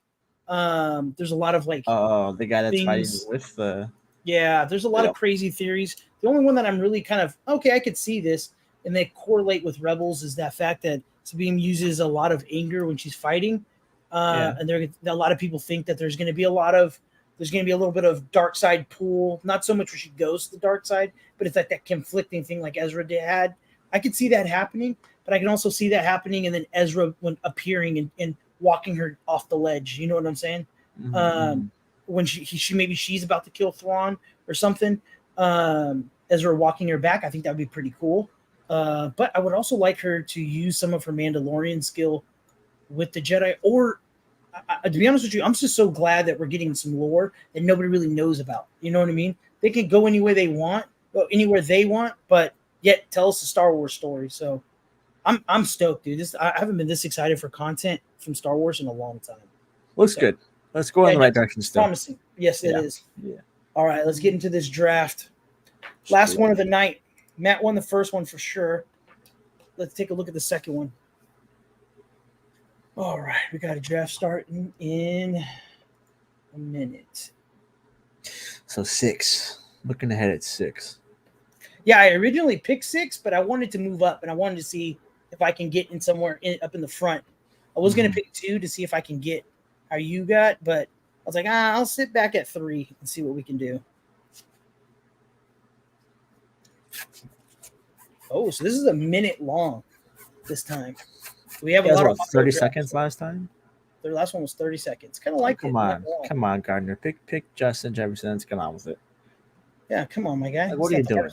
A: There's a lot of like
B: the guy that's fighting with the
A: there's a lot of crazy theories. The only one that I'm really kind of okay, I could see this, and they correlate with Rebels, is that fact that Sabine uses a lot of anger when she's fighting, and a lot of people think that there's going to be a little bit of dark side pull, not so much where she goes to the dark side, but it's like that conflicting thing like Ezra had. I could see that happening, but I can also see that happening, and then Ezra when appearing and walking her off the ledge. You know what I'm saying? Mm-hmm. When she's about to kill Thrawn or something, Ezra walking her back, I think that would be pretty cool. But I would also like her to use some of her Mandalorian skill with the Jedi. Or, to be honest with you, I'm just so glad that we're getting some lore that nobody really knows about. You know what I mean? They can go anywhere they want, but yet tell us a Star Wars story. So I'm stoked, dude. I haven't been this excited for content from Star Wars in a long time.
B: Looks good. Let's go in the right direction still.
A: Promising. Yes, it is. Yeah. All right, let's get into this draft. Last one of the night. Matt won the first one for sure. Let's take a look at the second one. All right, we got a draft starting in a minute.
B: So 6. Looking ahead at 6.
A: Yeah, I originally picked 6, but I wanted to move up, and I wanted to see if I can get in somewhere up in the front. I was going to pick 2 to see if I can get how you got, but I was like, I'll sit back at 3 and see what we can do. Oh, so this is a minute long this time. We have a lot of
B: 30 seconds last time.
A: The last one was 30 seconds. Kind of like
B: come on, Gardner. Pick Justin Jefferson. Let's get on with it.
A: Yeah, come on, my guy.
B: Like, what are you doing?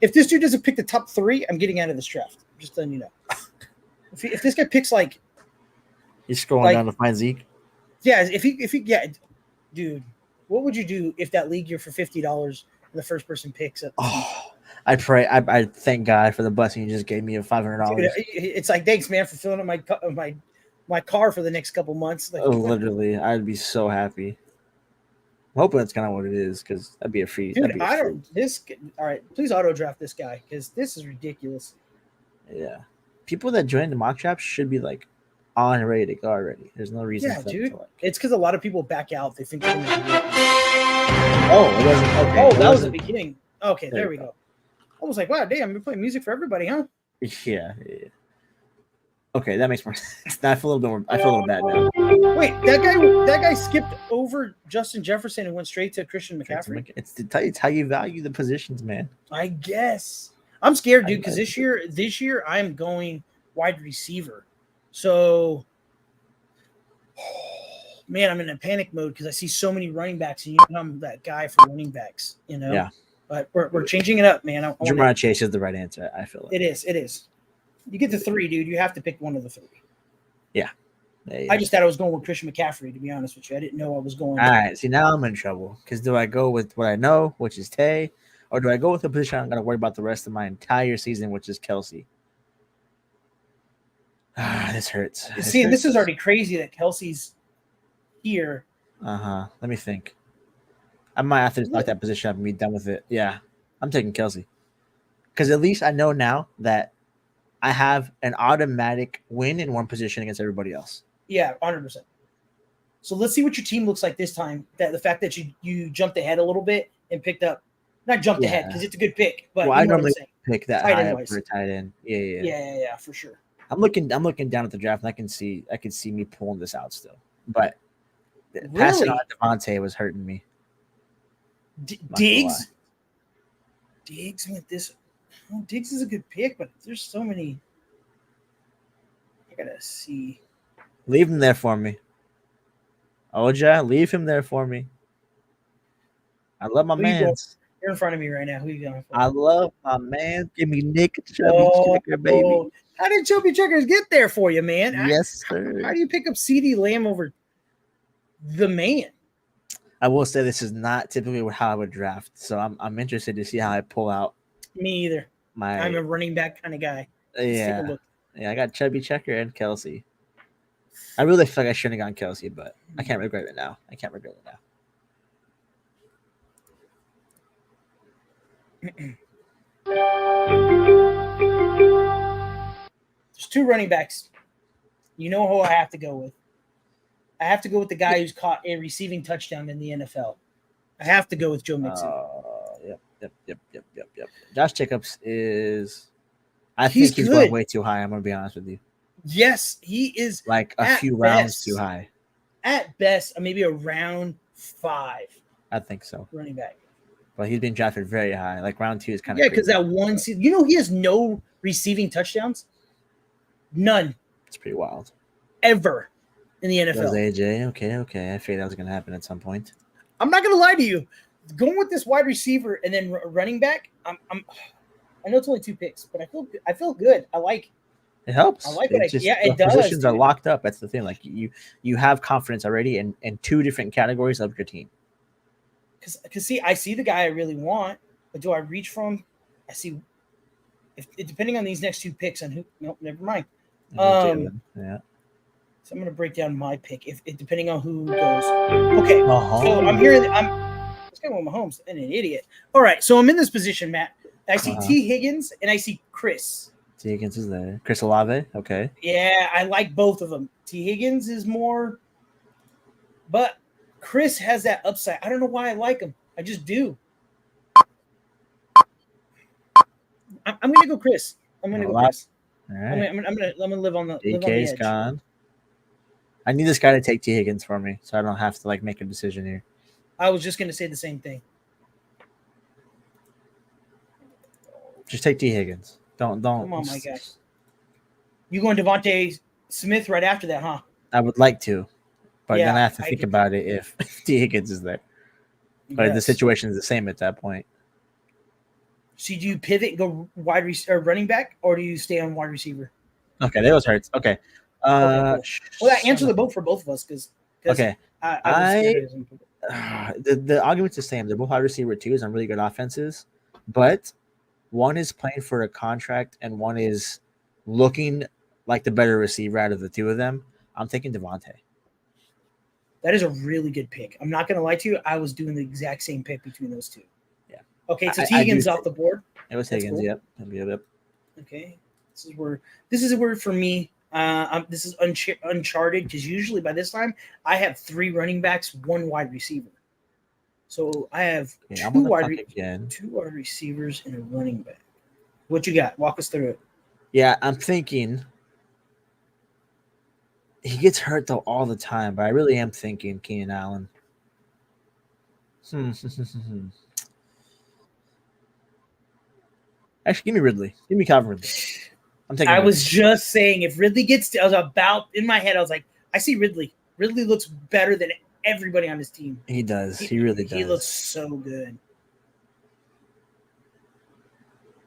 A: If this dude doesn't pick the top 3, I'm getting out of this draft. I'm just letting you know. If this guy picks like,
B: he's scrolling down to find Zeke.
A: Yeah, dude, what would you do if that league you're for $50 and the first person picks it?
B: I pray. I thank God for the blessing you just gave me of $500.
A: It's like, thanks, man, for filling up my car for the next couple months. Like,
B: literally, I'd be so happy. I'm hoping that's kind of what it is, because that'd be a free.
A: Dude, all right, please auto draft this guy, because this is ridiculous.
B: Yeah. people that join the mock draft should be like on ready to go already. There's no reason
A: Yeah,
B: for them
A: dude.
B: to like.
A: It's because a lot of people back out. They think they're going to do it.
B: Oh, it wasn't okay.
A: Oh,
B: it
A: that was the
B: wasn't,
A: beginning. Okay, there we go. I was like, wow, damn, you're playing music for everybody, huh?
B: Yeah. Okay, that makes more sense. I feel a little bit more. I feel a little bad now.
A: Wait, that guy skipped over Justin Jefferson and went straight to Christian McCaffrey.
B: It's how you value the positions, man.
A: I guess. I'm scared, dude, because this year I'm going wide receiver. So, man, I'm in a panic mode because I see so many running backs, and you know I'm that guy for running backs, you know.
B: Yeah.
A: But we're changing it up, man.
B: Jamar Chase is the right answer. I feel like
A: it is. You get the 3, dude. You have to pick one of the 3.
B: Yeah.
A: I just thought I was going with Christian McCaffrey, to be honest with you. I didn't know I was going.
B: All right. See, now I'm in trouble because do I go with what I know, which is Tay, or do I go with the position I'm going to worry about the rest of my entire season, which is Kelsey? This hurts.
A: See, and this is already crazy that Kelsey's here.
B: Let me think. I might have to just lock that position up and be done with it. Yeah, I'm taking Kelsey because at least I know now that I have an automatic win in one position against everybody else.
A: Yeah, 100%. So let's see what your team looks like this time. That the fact that you jumped ahead a little bit and picked up, not jumped ahead because it's a good pick, but
B: I normally pick that high up for a tight end.
A: Yeah, for sure.
B: I'm looking down at the draft and I can see me pulling this out still, but passing on Devontae was hurting me.
A: Diggs went this. Oh, Diggs is a good pick, but there's so many. I gotta see.
B: Leave him there for me. Oja, leave him there for me. I love my man.
A: You're in front of me right now. Who are you going for?
B: I love my man. Give me Nick Chubby Checker, baby.
A: How did Chubby Checkers get there for you, man?
B: Yes, sir.
A: How do you pick up CeeDee Lamb over the man?
B: I will say this is not typically how I would draft, so I'm interested to see how I pull out.
A: Me either. I'm a running back kind of guy.
B: Yeah, I got Chubby Checker and Kelsey. I really feel like I shouldn't have gone Kelsey, but I can't regret it now.
A: There's 2 running backs. You know who I have to go with. I have to go with the guy who's caught a receiving touchdown in the NFL. I have to go with Joe Mixon.
B: Yep. Josh Jacobs is. I think he's going way too high. I'm going to be honest with you.
A: Yes, he is.
B: Like a few rounds too high.
A: At best, maybe a round 5.
B: I think so.
A: Running back.
B: But he's been drafted very high. Like round 2 is kind of.
A: Yeah, because that one season, he has no receiving touchdowns. None.
B: It's pretty wild.
A: Ever in the NFL.
B: Does AJ? Okay. I figured that was going to happen at some point.
A: I'm not going to lie to you. Going with this wide receiver and then running back, I know it's only 2 picks, but I feel good. I like.
B: It helps.
A: I like it. It does.
B: Positions are locked up. That's the thing. Like you have confidence already in 2 different categories of your team.
A: Because see, I see the guy I really want, but do I reach for him? I see. Depending on these next 2 picks and who? Nope, never mind.
B: Yeah.
A: So I'm gonna break down my pick if depending on who goes. Okay. So I'm hearing. This guy went Mahomes and an idiot. All right. So I'm in this position, Matt. I see T. Higgins and I see Chris.
B: T. Higgins is there. Chris Olave. Okay.
A: Yeah, I like both of them. T. Higgins is more, but Chris has that upside. I don't know why I like him. I just do. I'm gonna go Chris. I'm gonna go Chris.
B: All right.
A: I'm gonna live on the.
B: DK's gone. I need this guy to take T. Higgins for me, so I don't have to make a decision here.
A: I was just gonna say the same thing.
B: Just take T. Higgins. Don't.
A: Come on, my guy. You going Devontae Smith right after that, huh?
B: I would like to, but then I have to think about it if T. Higgins is there. But the situation is the same at that point.
A: So do you pivot and go running back, or do you stay on wide receiver?
B: Okay, that was hurts. Okay.
A: Cool. Well, that answered the boat for both of us because.
B: Okay. The argument's the same. They're both wide receiver 2s on really good offenses, but one is playing for a contract and one is looking like the better receiver out of the 2 of them. I'm taking Devontae.
A: That is a really good pick. I'm not going to lie to you. I was doing the exact same pick between those 2.
B: Yeah.
A: Okay, so Higgins off the board.
B: It was Higgins. Cool. Yep.
A: Okay. This is where for me. This is uncharted because usually by this time I have 3 running backs, 1 wide receiver. So I have
B: Okay,
A: two wide
B: again.
A: 2 wide receivers and a running back. What you got? Walk us through it.
B: Yeah, I'm thinking he gets hurt though all the time, but I really am thinking Keenan Allen. Actually, give me Ridley. Give me Calvin Ridley. I'm taking.
A: I was just saying if Ridley gets, I was about in my head. I was like, I see Ridley. Ridley looks better than everybody on his team.
B: He does. He really does.
A: He looks so good.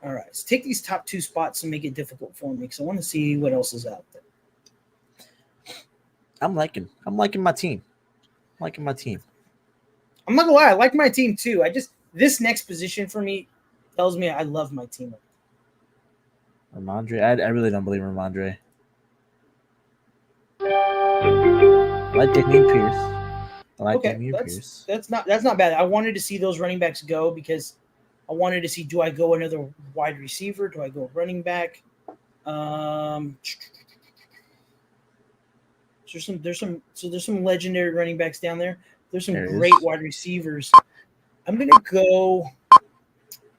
A: All right, let's take these top 2 spots and make it difficult for me because I want to see what else is out there.
B: I'm liking my team. I'm
A: not gonna lie, I like my team too. This next position for me tells me I love my team.
B: Ramondre, I really don't believe Ramondre. I like Dameon Pierce.
A: That's not bad. I wanted to see those running backs go because I wanted to see, do I go another wide receiver? Do I go running back? There's some legendary running backs down there. There's some great wide receivers. I'm gonna go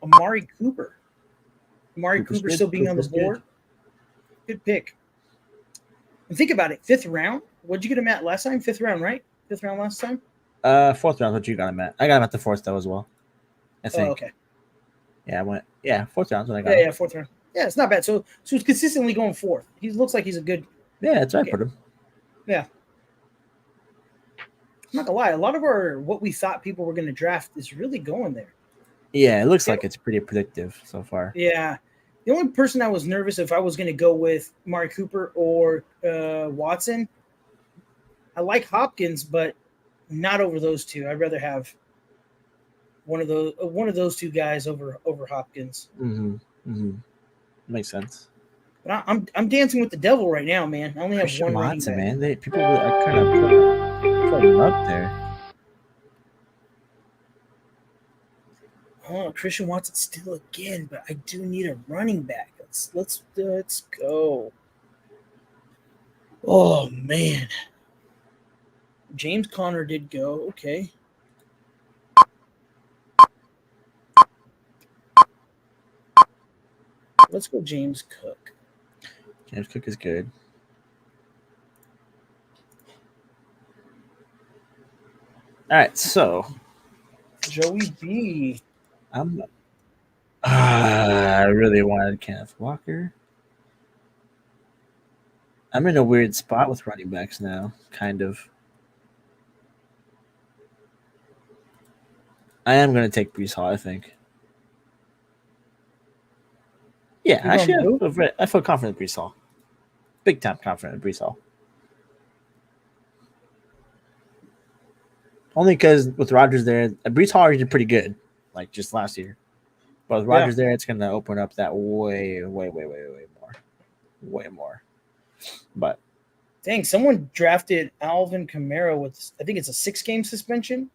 A: Amari Cooper. Amari Cooper still being on the board. Good pick. And think about it, 5th round. What'd you get him at last time? 5th round, right? 5th round last time?
B: 4th round, what you got him at? I got him at the 4th though as well. I think.
A: Oh, okay.
B: Yeah, 4th round when I got him.
A: Yeah, 4th round. Yeah, it's not bad. So he's consistently going 4th. He looks like he's a good.
B: Yeah, that's right. Put him.
A: Yeah. I'm not gonna lie, a lot of what we thought people were gonna draft is really going there.
B: Yeah, it looks like it's pretty predictive so far.
A: Yeah. The only person I was nervous if I was going to go with Amari Cooper or Watson, I like Hopkins, but not over those 2. I'd rather have one of those 2 guys over Hopkins.
B: Makes sense.
A: But I'm dancing with the devil right now, man. I only have
B: Christian
A: one
B: Watson,
A: running back.
B: man. People are kind of putting him up there.
A: Oh, Christian Watson still again, but I do need a running back. Let's go. Oh man, James Conner did go. Okay. Let's go James Cook.
B: James Cook is good. All right, so
A: Joey B.
B: I really wanted Kenneth Walker. I'm in a weird spot with running backs now, kind of. I am going to take Breece Hall, I think. Yeah, actually, I feel confident in Breece Hall. Big time confident in Breece Hall. Only because with Rodgers there, Breece Hall did pretty good, like just last year. But with Rodgers there, it's going to open up that way more. But
A: dang, someone drafted Alvin Kamara with, I think it's a 6-game suspension.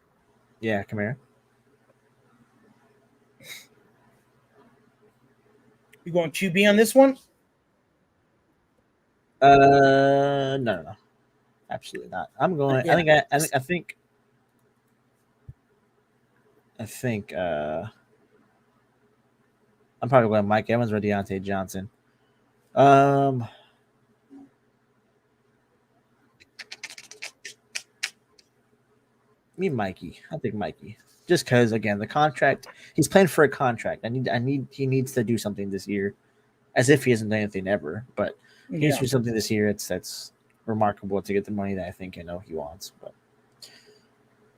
B: Yeah, Kamara.
A: You going QB on this one?
B: No, absolutely not. I'm going. Yeah. I think. I'm probably going Mike Evans or Deontay Johnson. Me, Mikey. I think Mikey. Just because, again, the contract. He's playing for a contract. He needs to do something this year, as if he hasn't done anything ever. But he needs to do something this year. That's remarkable to get the money that I think he wants. But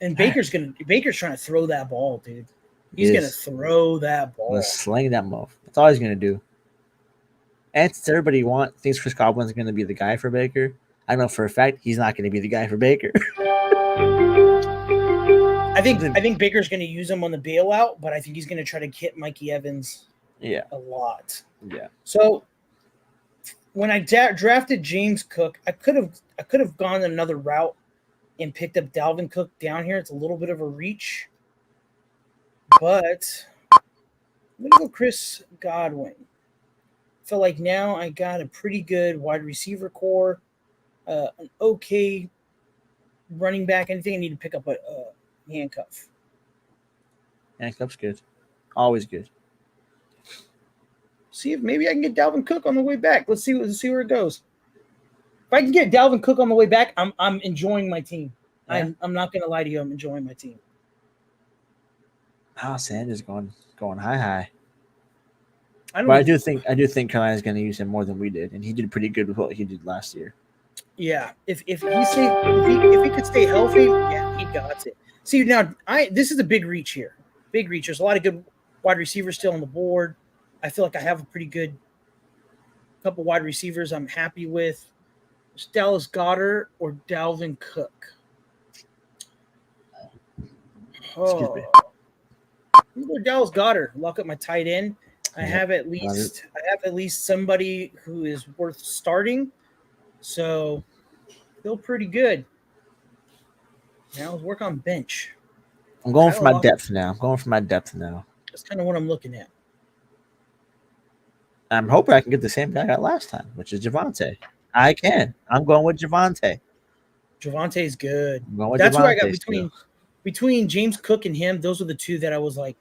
A: and Baker's trying to throw that ball, dude. He's gonna throw that ball.
B: Sling that muff. That's all he's gonna do. And since everybody thinks Chris Godwin's gonna be the guy for Baker, I know for a fact he's not gonna be the guy for Baker.
A: I think Baker's gonna use him on the bailout, but I think he's gonna try to hit Mikey Evans.
B: Yeah,
A: a lot.
B: Yeah.
A: So when I drafted James Cook, I could have gone another route and picked up Dalvin Cook down here. It's a little bit of a reach, but I'm gonna go Chris Godwin. feel like now I got a pretty good wide receiver core, an okay running back. Anything I need to pick up a handcuff.
B: Handcuff's good. Always good.
A: See if maybe I can get Dalvin Cook on the way back. Let's see where it goes. If I can get Dalvin Cook on the way back, I'm enjoying my team.
B: Yeah.
A: I'm not gonna lie to you, I'm enjoying my team.
B: Sanders going high.
A: But
B: I do think Carolina's going to use him more than we did, and he did pretty good with what he did last year.
A: Yeah, if he could stay healthy, yeah, he got it. See now, this is a big reach here. Big reach. There's a lot of good wide receivers still on the board. I feel like I have a pretty good couple wide receivers I'm happy with. It's Dallas Goedert or Dalvin Cook.
B: Excuse me.
A: I'm going Dallas Goedert. Lock up my tight end. I have at least somebody who is worth starting. So feel pretty good. Now let's work on bench.
B: I'm going for my depth now.
A: That's kind of what I'm looking at.
B: I'm hoping I can get the same guy I got last time, which is Javonte. I can. I'm going with Javonte.
A: Javonte's good.
B: That's
A: where I got between James Cook and him. Those are the two that I was like,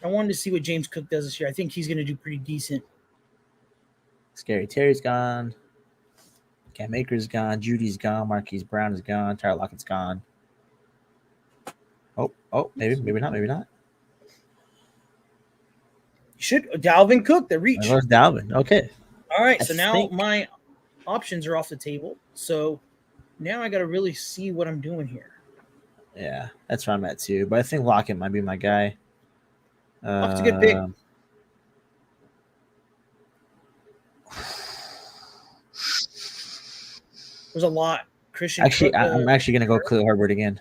A: I wanted to see what James Cook does this year. I think he's going to do pretty decent.
B: Scary Terry's gone. Cam Akers gone. Judy's gone. Marquise Brown is gone. Tyler Lockett's gone. Oh, maybe not.
A: You should Dalvin Cook the reach.
B: There's Dalvin. Okay.
A: All right. So now my options are off the table. So now I got to really see what I'm doing here.
B: Yeah, that's where I'm at too. But I think Lockett might be my guy.
A: Lockett's a good pick. There's a lot. Christian.
B: I'm actually gonna go Khalil Herbert again.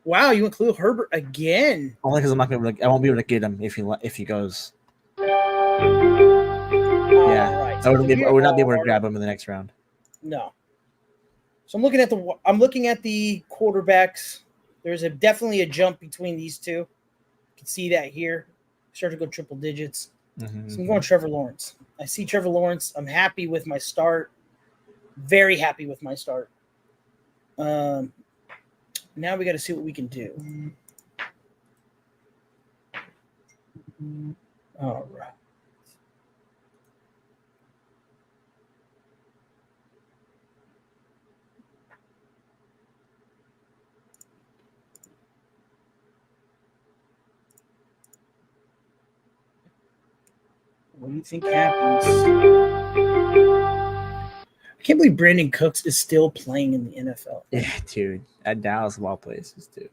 A: Wow, you went Khalil Herbert again?
B: Only because I won't be able to get him if he goes.
A: Right.
B: I would not be able to grab him in the next round.
A: No. So I'm looking at the quarterbacks. There's definitely a jump between these two. You can see that here. Start to go triple digits.
B: Mm-hmm.
A: So I'm going Trevor Lawrence. I see Trevor Lawrence. I'm happy with my start. Very happy with my start. Now we got to see what we can do. All right. What do you think happens? I can't believe Brandon Cooks is still playing in the NFL.
B: Yeah, dude. At Dallas of all places, too.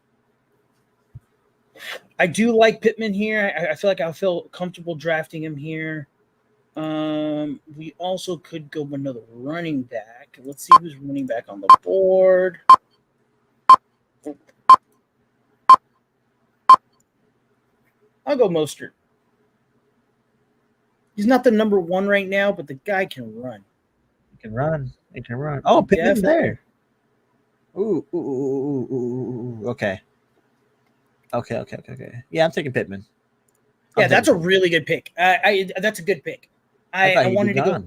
A: I do like Pittman here. I feel like I'll feel comfortable drafting him here. We also could go with another running back. Let's see who's running back on the board. I'll go Mostert. He's not the number one right now, but the guy can run.
B: He can run. Oh, Pittman's there. Ooh. Okay. Yeah, I'm taking Pittman.
A: That's a really good pick. That's a good pick. I wanted to go.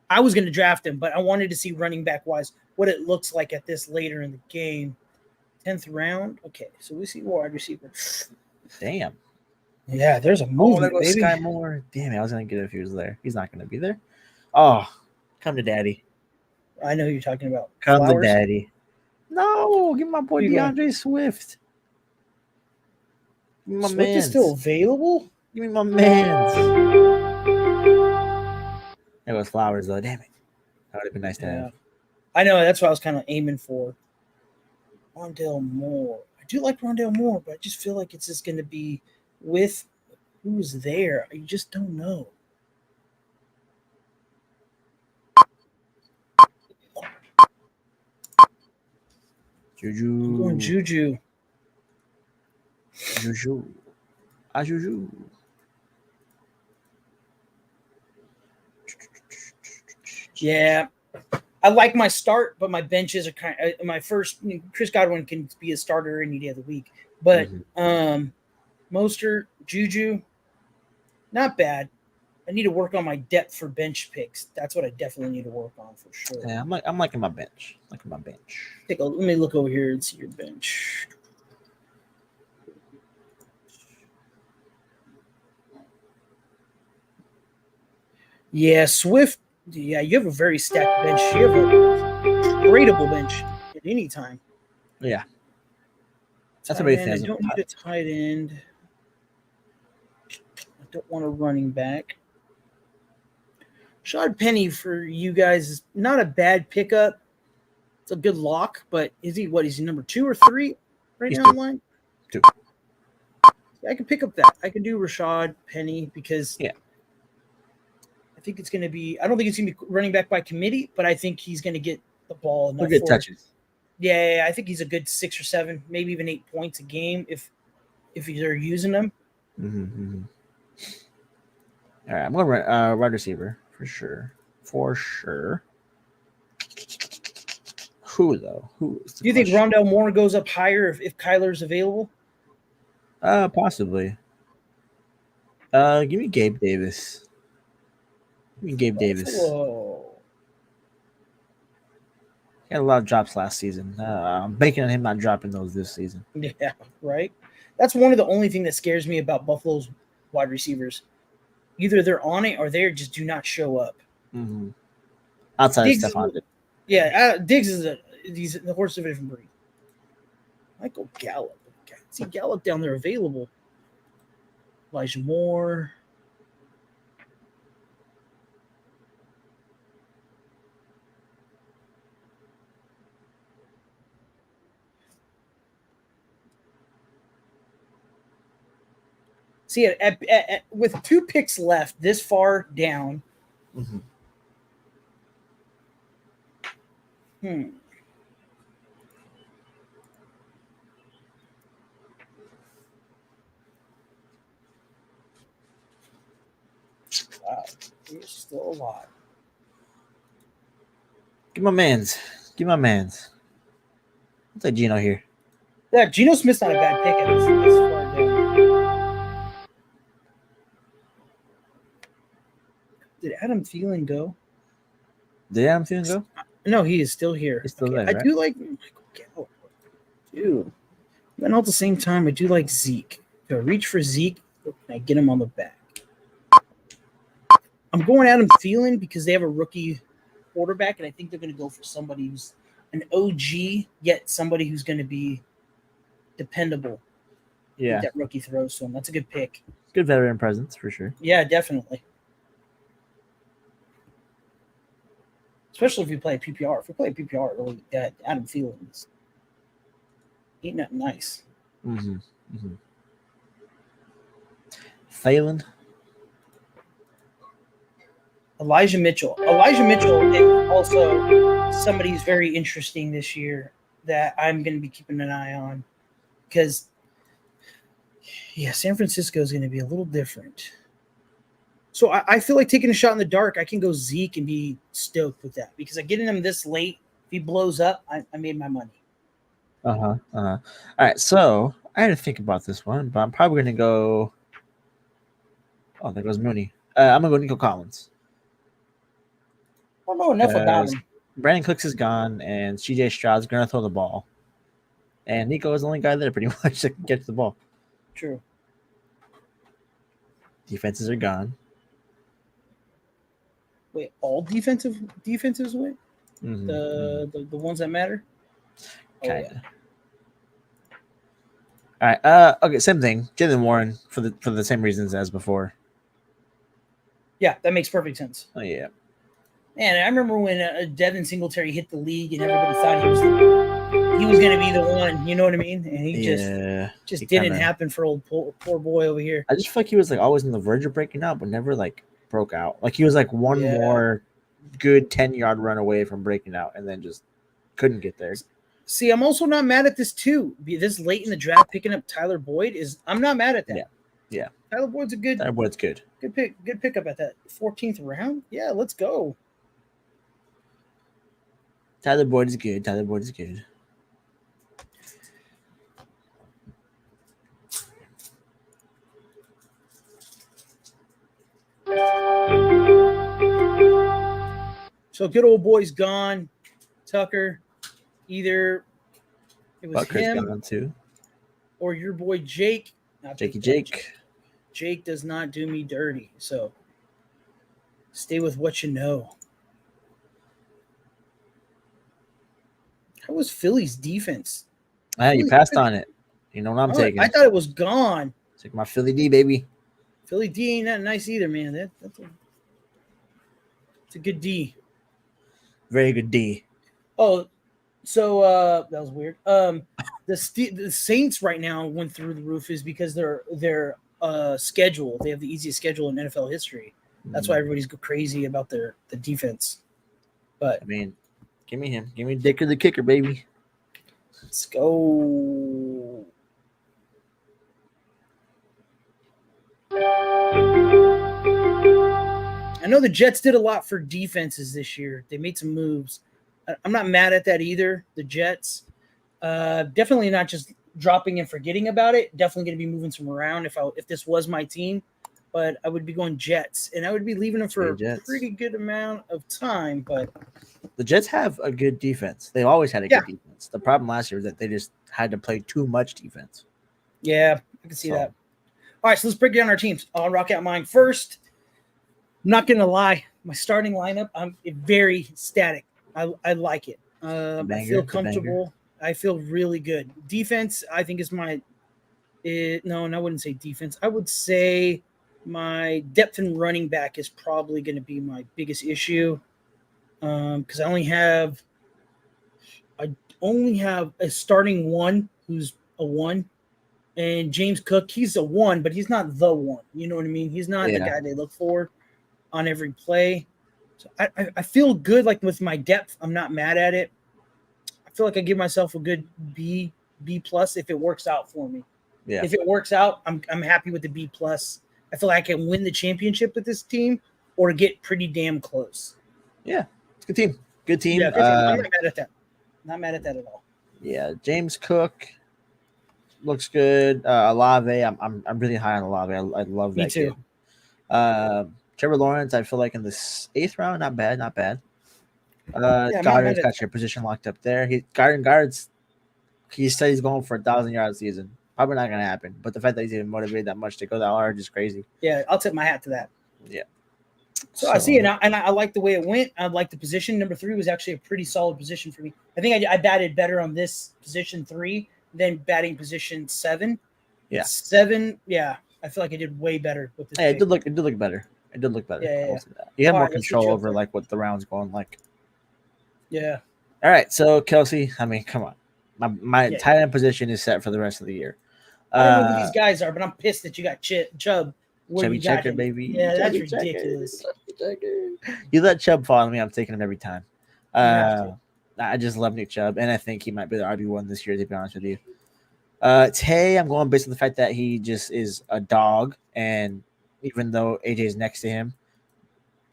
A: I was going to draft him, but I wanted to see running back wise what it looks like at this later in the game. 10th round. Okay, so we see wide receiver.
B: Damn.
A: Yeah, there's a movement,
B: there goes Sky Moore. Damn it, I was going to get it if he was there. He's not going to be there. Oh, come to daddy.
A: I know who you're talking about.
B: Come to daddy. No, give my boy DeAndre Swift. Give me my
A: Swift is still available?
B: Give me my mans. There was Flowers, though. Damn it. That would have been nice to have.
A: I know. That's what I was kind of aiming for. Rondale Moore. I do like Rondale Moore, but I just feel like it's just going to be with who's there. You just don't know.
B: Juju.
A: I'm going Juju.
B: Juju.
A: Yeah. I like my start, but my benches are kind of my first. Chris Godwin can be a starter any day of the week, but Mostert, Juju, Not bad. I need to work on my depth for bench picks. That's what I definitely need to work on for sure.
B: Yeah, I'm liking my bench. Liking my bench.
A: Let me look over here and see your bench. Yeah, Swift. Yeah, you have a very stacked bench. You have a tradable bench at any time.
B: Yeah. That's
A: Tight
B: a big
A: end. I
B: thing.
A: don't need a tight end. I don't want a running back. Rashad Penny for you guys is not a bad pickup. It's a good lock, but is he what? Is he number 2 or 3 right
B: He's
A: now
B: 2.
A: online?
B: 2.
A: I can pick up that. I can do Rashad Penny because I think it's going to be. I don't think it's going to be running back by committee, but I think he's going to get the ball enough.
B: Good touches.
A: Yeah, I think he's a good 6 or 7, maybe even 8 points a game if they're using them.
B: Mm-hmm. All right, I'm going to wide receiver for sure. For sure. Who though? Who?
A: Do you think Rondell Moore goes up higher if Kyler's available?
B: Possibly. Give me Gabe Davis. Give me Gabe Davis.
A: Whoa.
B: He had a lot of drops last season. I'm banking on him not dropping those this season.
A: Yeah, right. That's one of the only thing that scares me about Buffalo's wide receivers. Either they're on it or they just do not show up.
B: Mm-hmm. Outside
A: Diggs
B: of Stephon.
A: Yeah, Diggs is he's the horse of a different breed. Michael Gallup. See Gallup down there available. Elijah Moore. See, with 2 picks left, this far down.
B: Mm-hmm.
A: Wow, he's still alive.
B: Give my man's. I'll take Geno here.
A: Yeah, Geno Smith's not a bad pick at this far down. Did Adam Thielen go?
B: Did Adam Thielen go?
A: No, he is still here.
B: He's still there, right?
A: I do like Michael Gallup. Dude. And all at the same time, I do like Zeke. If I reach for Zeke, I get him on the back. I'm going Adam Thielen because they have a rookie quarterback, and I think they're going to go for somebody who's an OG, yet somebody who's going to be dependable.
B: Yeah.
A: That rookie throws to him. That's a good pick.
B: Good veteran presence for sure.
A: Yeah, definitely. Especially if you play PPR. If we play PPR, really, Adam Thielen is ain't nothing nice.
B: Mm-hmm. Mm-hmm. Thielen.
A: Elijah Mitchell is also somebody who's very interesting this year that I'm going to be keeping an eye on because, San Francisco is going to be a little different. So I feel like taking a shot in the dark, I can go Zeke and be stoked with that because I get him this late. If he blows up, I made my money.
B: All right, so I had to think about this one, but I'm probably going to go. Oh, there goes Mooney. I'm going to go Nico Collins.
A: I don't know enough about him.
B: Brandon Cooks is gone, and CJ Stroud's going to throw the ball. And Nico is the only guy there pretty much that can get to the ball.
A: True.
B: Defenses are gone.
A: Wait, all defensives win?
B: Mm-hmm.
A: The ones that matter?
B: Kind of. All right. Okay, same thing. Jaylen Warren for the same reasons as before.
A: Yeah, that makes perfect sense.
B: Oh yeah.
A: Man, I remember when Devin Singletary hit the league and everybody thought he was going to be the one. You know what I mean? And he just didn't happen for old poor boy over here.
B: I just feel like he was like always on the verge of breaking out, but never like broke out. Like he was like one more good 10-yard run away from breaking out, and then just couldn't get there.
A: See, I'm also not mad at this too. This late in the draft, picking up Tyler Boyd I'm not mad at that.
B: Yeah.
A: Tyler Boyd's good Good pickup at that 14th round. Yeah, let's go.
B: Tyler Boyd is good.
A: So good old boy's gone. Tucker, either it was
B: Bucker's
A: him
B: gone too.
A: or your boy Jake.
B: Jakey Jake.
A: Jake does not do me dirty. So stay with what you know. How was Philly's defense?
B: You passed on it. You know what I'm taking.
A: I thought it was gone.
B: Take my Philly D, baby.
A: Philly D ain't that nice either, man. That's a good D.
B: Very good D.
A: Oh, so that was weird. The Saints right now went through the roof is because their schedule. They have the easiest schedule in NFL history. That's why everybody's go crazy about the defense. But
B: I mean, give me him. Give me Dicker the kicker, baby.
A: Let's go. I know the Jets did a lot for defenses this year. They made some moves. I'm not mad at that either. The Jets, definitely not just dropping and forgetting about it. Definitely going to be moving some around if this was my team. But I would be going Jets, and I would be leaving them for a pretty good amount of time. But
B: the Jets have a good defense. They've always had a good defense. The problem last year is that they just had to play too much defense.
A: Yeah, I can see that. All right, so let's break down our teams. I'll rock out mine first. I'm not going to lie. My starting lineup, I'm very static. I like it. I feel comfortable. I feel really good. Defense, I think is my no, and I wouldn't say defense. I would say my depth in running back is probably going to be my biggest issue because I only have a starting one who's a 1, and James Cook, he's a 1, but he's not the 1. You know what I mean? He's not the guy they look for on every play. So I feel good like with my depth. I'm not mad at it. I feel like I give myself a good B plus if it works out for me.
B: Yeah.
A: If it works out, I'm happy with the B plus. I feel like I can win the championship with this team or get pretty damn close.
B: Yeah, it's a good team. Good team.
A: Yeah, I'm not mad at that. Not mad at that at all.
B: Yeah, James Cook looks good. Olave, I'm really high on Olave. I love that.
A: Me too.
B: Kid. Trevor Lawrence, I feel like in the 8th round, not bad. Goddard's got your position locked up there. Guards. He said he's going for 1,000 yards season. Probably not going to happen. But the fact that he's even motivated that much to go that hard is crazy.
A: Yeah, I'll tip my hat to that.
B: Yeah.
A: So I see it, and I like the way it went. I like the position. Number 3 was actually a pretty solid position for me. I think I batted better on this position 3 than batting position 7.
B: Yeah.
A: 7, yeah. I feel like I did way better with this.
B: Hey, it did look better. It did look better.
A: Yeah.
B: You have more control over like what the round's going like.
A: Yeah.
B: All right, so Kelsey, I mean, come on. My tight end position is set for the rest of the year.
A: I don't know who these guys are, but I'm pissed that you got Chubb.
B: Chubby Checker, baby.
A: Yeah, that's ridiculous.
B: You let Chubb follow me, I'm taking him every time. I just love Nick Chubb, and I think he might be the RB1 this year, to be honest with you. Tay, I'm going based on the fact that he just is a dog, and even though AJ is next to him,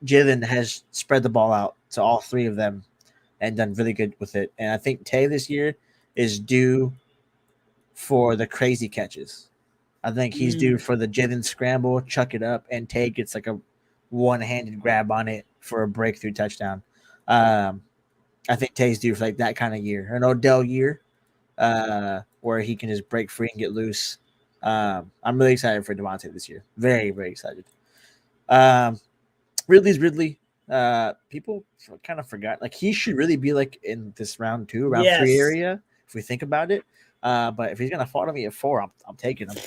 B: Jalen has spread the ball out to all 3 of them and done really good with it. And I think Tay this year is due for the crazy catches. I think he's due for the Jalen scramble, chuck it up, and Tay gets like a one-handed grab on it for a breakthrough touchdown. I think Tay's due for like that kind of year, an Odell year, where he can just break free and get loose. I'm really excited for Devontae this year. Very, very excited. Ridley's Ridley. People kind of forgot. Like he should really be like in this round 2, round 3 area if we think about it. But if he's gonna fall to me at 4, I'm taking him.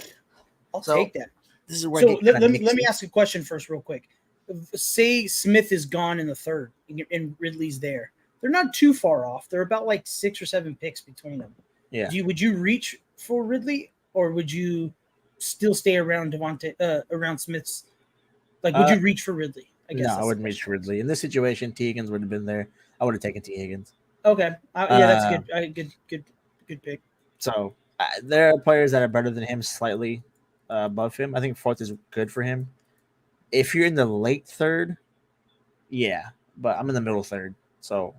A: I'll take that.
B: This is where.
A: So let me ask a question first, real quick. Say Smith is gone in the 3rd, and Ridley's there. They're not too far off. They're about like 6 or 7 picks between them.
B: Yeah.
A: Would you reach for Ridley, or would you still stay around around Smith's? Like, would you reach for Ridley? I guess.
B: No, I wouldn't reach for Ridley in this situation. T. Higgins would have been there. I would have taken T. Higgins.
A: Okay. Yeah, that's good. Good pick.
B: So there are players that are better than him, slightly above him. I think 4th is good for him. If you're in the late 3rd, yeah, but I'm in the middle 3rd. So,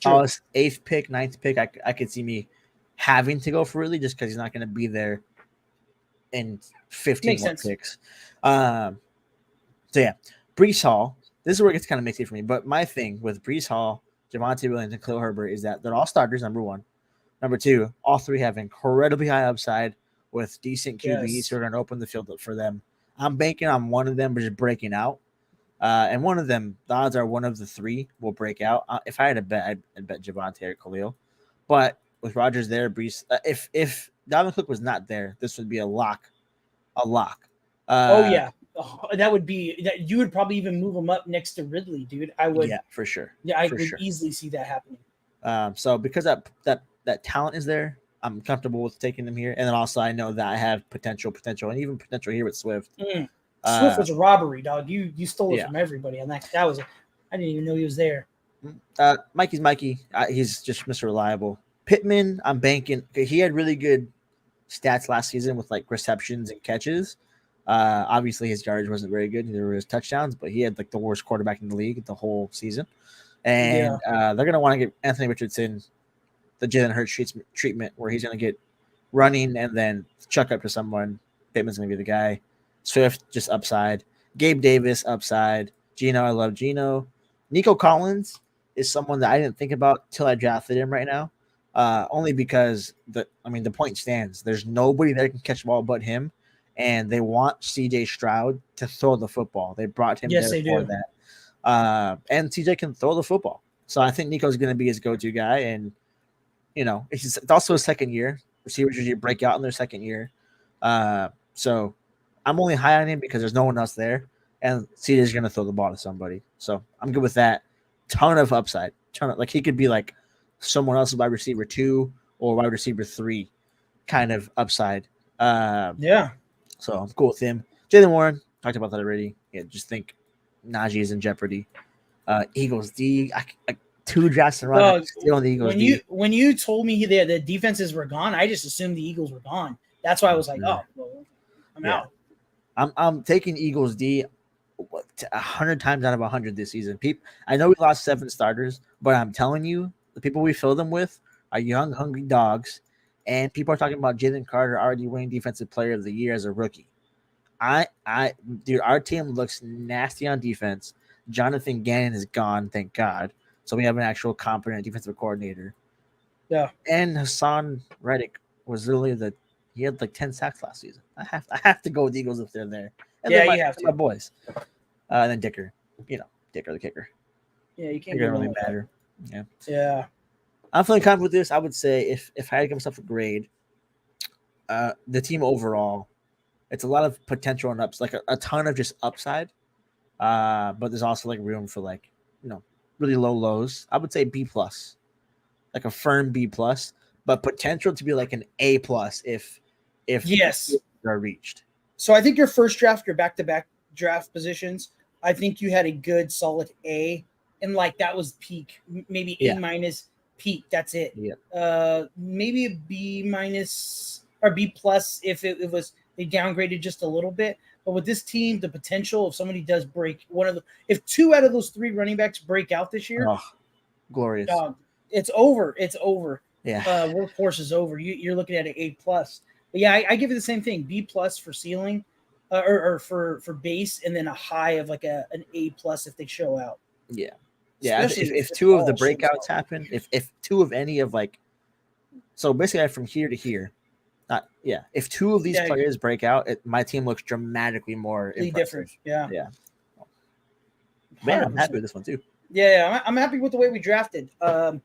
B: 8th pick, 9th pick, I could see me having to go for Ridley just because he's not going to be there in 15 more picks. So yeah, Breece Hall. this is where it gets kind of mixy for me. But my thing with Breece Hall, Javonte Williams, and Khalil Herbert is that they're all starters, number one. Number two, all three have incredibly high upside with decent QBs who are going to open the field up for them. I'm banking on one of them just breaking out. And one of them, the odds are one of the three will break out. If I had a bet, I'd bet Javonte or Khalil. But with Rodgers there, Breece, if Dalvin Cook was not there, this would be a lock. A lock.
A: That would be that. You would probably even move him up next to Ridley, dude. I would.
B: Yeah, for sure.
A: Yeah, I could easily see that happening.
B: So because that talent is there, I'm comfortable with taking them here. And then also I know that I have potential, and even potential here with Swift.
A: Swift was a robbery, dog. You stole it from everybody, and that was. I didn't even know he was there.
B: Mikey's Mikey. He's just Mr. Reliable. Pittman, I'm banking. He had really good stats last season with like receptions and catches. Obviously his yardage wasn't very good. Neither were his touchdowns, but he had like the worst quarterback in the league the whole season. And they're going to want to get Anthony Richardson the Jalen Hurts treatment where he's going to get running and then chuck up to someone. Pittman's going to be the guy. Swift, just upside. Gabe Davis, upside. Geno, I love Geno. Nico Collins is someone that I didn't think about till I drafted him right now. Only because the point stands. There's nobody that can catch the ball but him, and they want CJ Stroud to throw the football. They brought him there for that. And CJ can throw the football. So I think Nico's going to be his go-to guy, and it's also his second year. Receivers usually break out in their second year. So I'm only high on him because there's no one else there, and CJ's going to throw the ball to somebody. So I'm good with that. Ton of upside. He could be like someone else's wide receiver 2 or wide receiver 3 kind of upside. So I'm cool with him. Jaylen Warren, talked about that already. Yeah, just think Najee is in jeopardy. Eagles D, 2 drafts in a row. Still on the Eagles D.
A: When you told me the defenses were gone, I just assumed the Eagles were gone. That's why I was like, I'm out.
B: I'm taking Eagles D 100 times out of 100 this season. I know we lost 7 starters, but I'm telling you, the people we fill them with are young, hungry dogs, and people are talking about Jalen Carter already winning Defensive Player of the Year as a rookie. Dude, our team looks nasty on defense. Jonathan Gannon is gone, thank God. So we have an actual competent defensive coordinator.
A: Yeah,
B: and Hassan Reddick was literally he had like 10 sacks last season. I have to go with the Eagles if they're there. And
A: you have to.
B: My boys. And then Dicker, Dicker the kicker.
A: Yeah, you can't
B: really matter.
A: Yeah.
B: I'm feeling confident with this. I would say if I had to give myself a grade, the team overall, it's a lot of potential and ups, like a ton of just upside. But there's also like room for like, really low lows. I would say B+, like a firm B+, but potential to be like an A+ if
A: yes
B: are reached.
A: So I think your first draft, your back-to-back draft positions, I think you had a good solid A, and like that was peak, maybe A- peak. That's it.
B: Yeah.
A: Maybe a B- or B+ if it was they downgraded just a little bit. But with this team, the potential if somebody does break if 2 out of those 3 running backs break out this year,
B: glorious.
A: It's over. It's over.
B: Yeah.
A: Workhorse is over. You're looking at an A+. But yeah, I give it the same thing. B+ for ceiling, or for base, and then a high of like an A+ if they show out.
B: Yeah. Yeah. If 2 of the breakouts happen, if 2 of any of so basically from here to here, if 2 of these players break out, my team looks dramatically more
A: different. Yeah.
B: Man, I'm happy with this one too.
A: Yeah, I'm happy with the way we drafted. I'm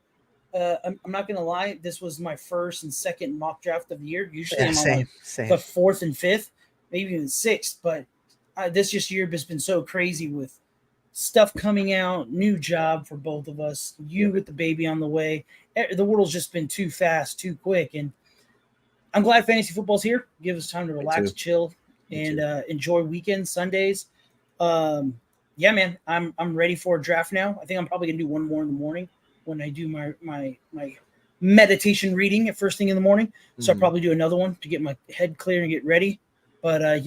A: not gonna lie, this was my first and second mock draft of the year. Usually I'm on the 4th and 5th, maybe even 6th, but this year has been so crazy with stuff coming out, new job for both of us, with the baby on the way. The world's just been too fast, too quick, and I'm glad fantasy football's here. Give us time to relax, chill, and enjoy weekends, Sundays. Yeah, man, I'm ready for a draft now. I think I'm probably gonna do one more in the morning when I do my meditation reading at first thing in the morning. So I'll probably do another one to get my head clear and get ready. But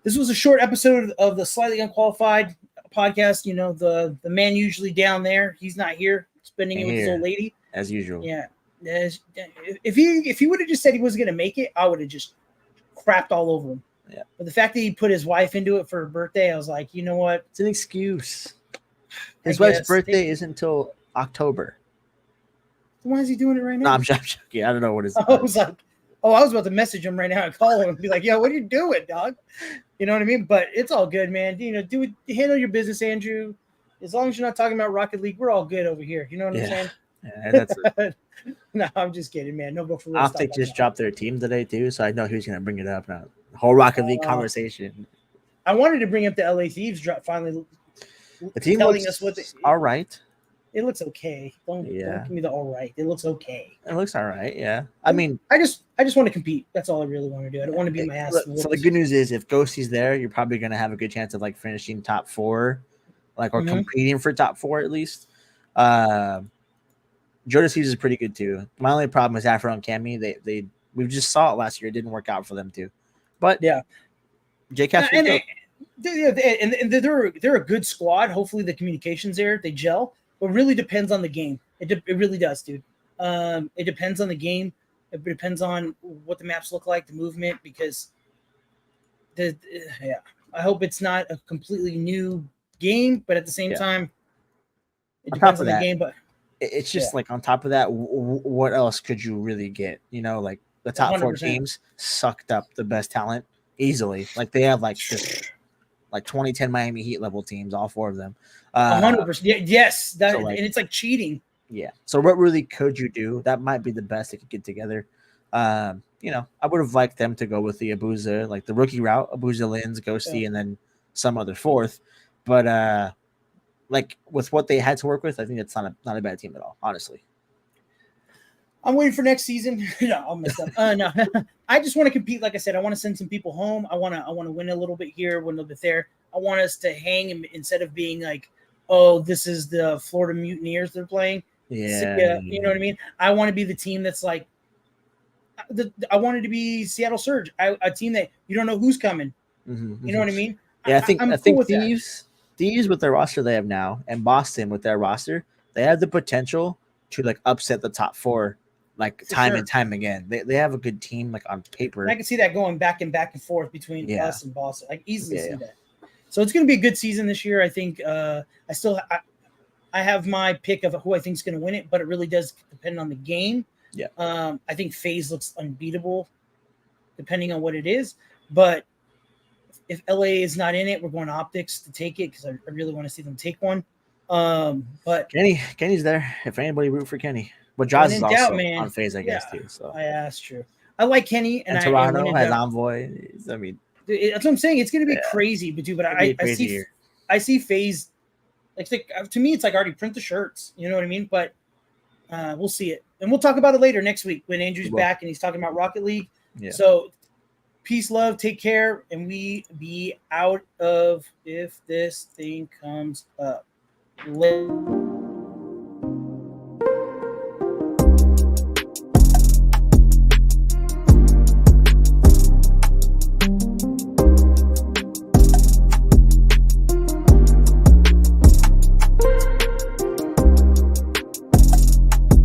A: this was a short episode of the Slightly Unqualified podcast. The man usually down there, he's not here, spending it with his old lady
B: as usual.
A: Yeah. If he would have just said he wasn't going to make it, I would have just crapped all over him.
B: Yeah.
A: But the fact that he put his wife into it for her birthday, I was like, you know what?
B: It's an excuse. His
A: I
B: wife's
A: guess.
B: birthday isn't until October.
A: Why is he doing it right
B: No,
A: now?
B: I'm joking. I don't know what his.
A: I was like, I was about to message him right now and call him and be like, yo, what are you doing, dog? You know what I mean? But it's all good, man. You know, handle your business, Andrew. As long as you're not talking about Rocket League, we're all good over here. You know what I'm saying?
B: Yeah, that's it.
A: No, I'm just kidding, man. No, go for real.
B: Optic just dropped their team today too, so I know he was gonna bring it up now. The whole Rocket League conversation.
A: I wanted to bring up the LA Thieves drop finally.
B: The team telling us what all right.
A: It looks okay. Don't give me the all right. It looks okay.
B: It looks all right. Yeah. I mean,
A: I just want to compete. That's all I really want to do. I don't want to be my ass.
B: So the good news is, if Ghosty's there, you're probably gonna have a good chance of like finishing top 4, like or competing for top 4 at least. Jonas Hughes is pretty good too. My only problem is Afro and Cammy. We just saw it last year. It didn't work out for them too. But
A: yeah,
B: JCap's
A: and they're a good squad. Hopefully the communication's there. They gel. But it really depends on the game. It really does, dude. It depends on the game. It depends on what the maps look like, the movement, because I hope it's not a completely new game, but at the same time, it depends on the game. But
B: it's just like on top of that, what else could you really get? You know, like the top 100%. 4 teams sucked up the best talent easily. Like they have like just like 2010 Miami Heat level teams, all 4 of them.
A: 100%. Yes, and it's like cheating.
B: Yeah. So what really could you do? That might be the best they could get together. You know, I would have liked them to go with the Abuza, like the rookie route, Abuza, Lins, Ghosty, and then some other 4th. But like with what they had to work with, I think it's not a bad team at all, honestly.
A: I'm waiting for next season. No, I'll mess up. No, I just want to compete. Like I said, I want to send some people home. I want to win a little bit here, win a little bit there. I want us to hang instead of being like, oh, this is the Florida Mutineers they're playing.
B: Yeah,
A: you know what I mean? I want to be the team that's like, I wanted to be Seattle Surge, a team that you don't know who's coming.
B: Mm-hmm.
A: You know what I mean?
B: Yeah, I think Thieves with their roster they have now, and Boston with their roster, they have the potential to like upset the top 4, like time and time again. They have a good team, like on paper.
A: And I can see that going back and forth between us and Boston. I can easily see that. So it's going to be a good season this year. I think I have my pick of who I think is going to win it, but it really does depend on the game.
B: Yeah.
A: I think FaZe looks unbeatable, depending on what it is. But if LA is not in it, we're going to Optics to take it because I really want to see them take one. But
B: Kenny's there. If anybody root for Kenny, but Jaws is also on FaZe, I guess too. So
A: that's true. I like Kenny, and
B: Toronto has Envoy. I mean,
A: that's what I'm saying. It's going to be crazy, but I see FaZe. Like to me, it's like already print the shirts. You know what I mean? But we'll see it, and we'll talk about it later next week when Andrew's back and he's talking about Rocket League.
B: Yeah.
A: So, peace, love, take care, and we be out of if this thing comes up.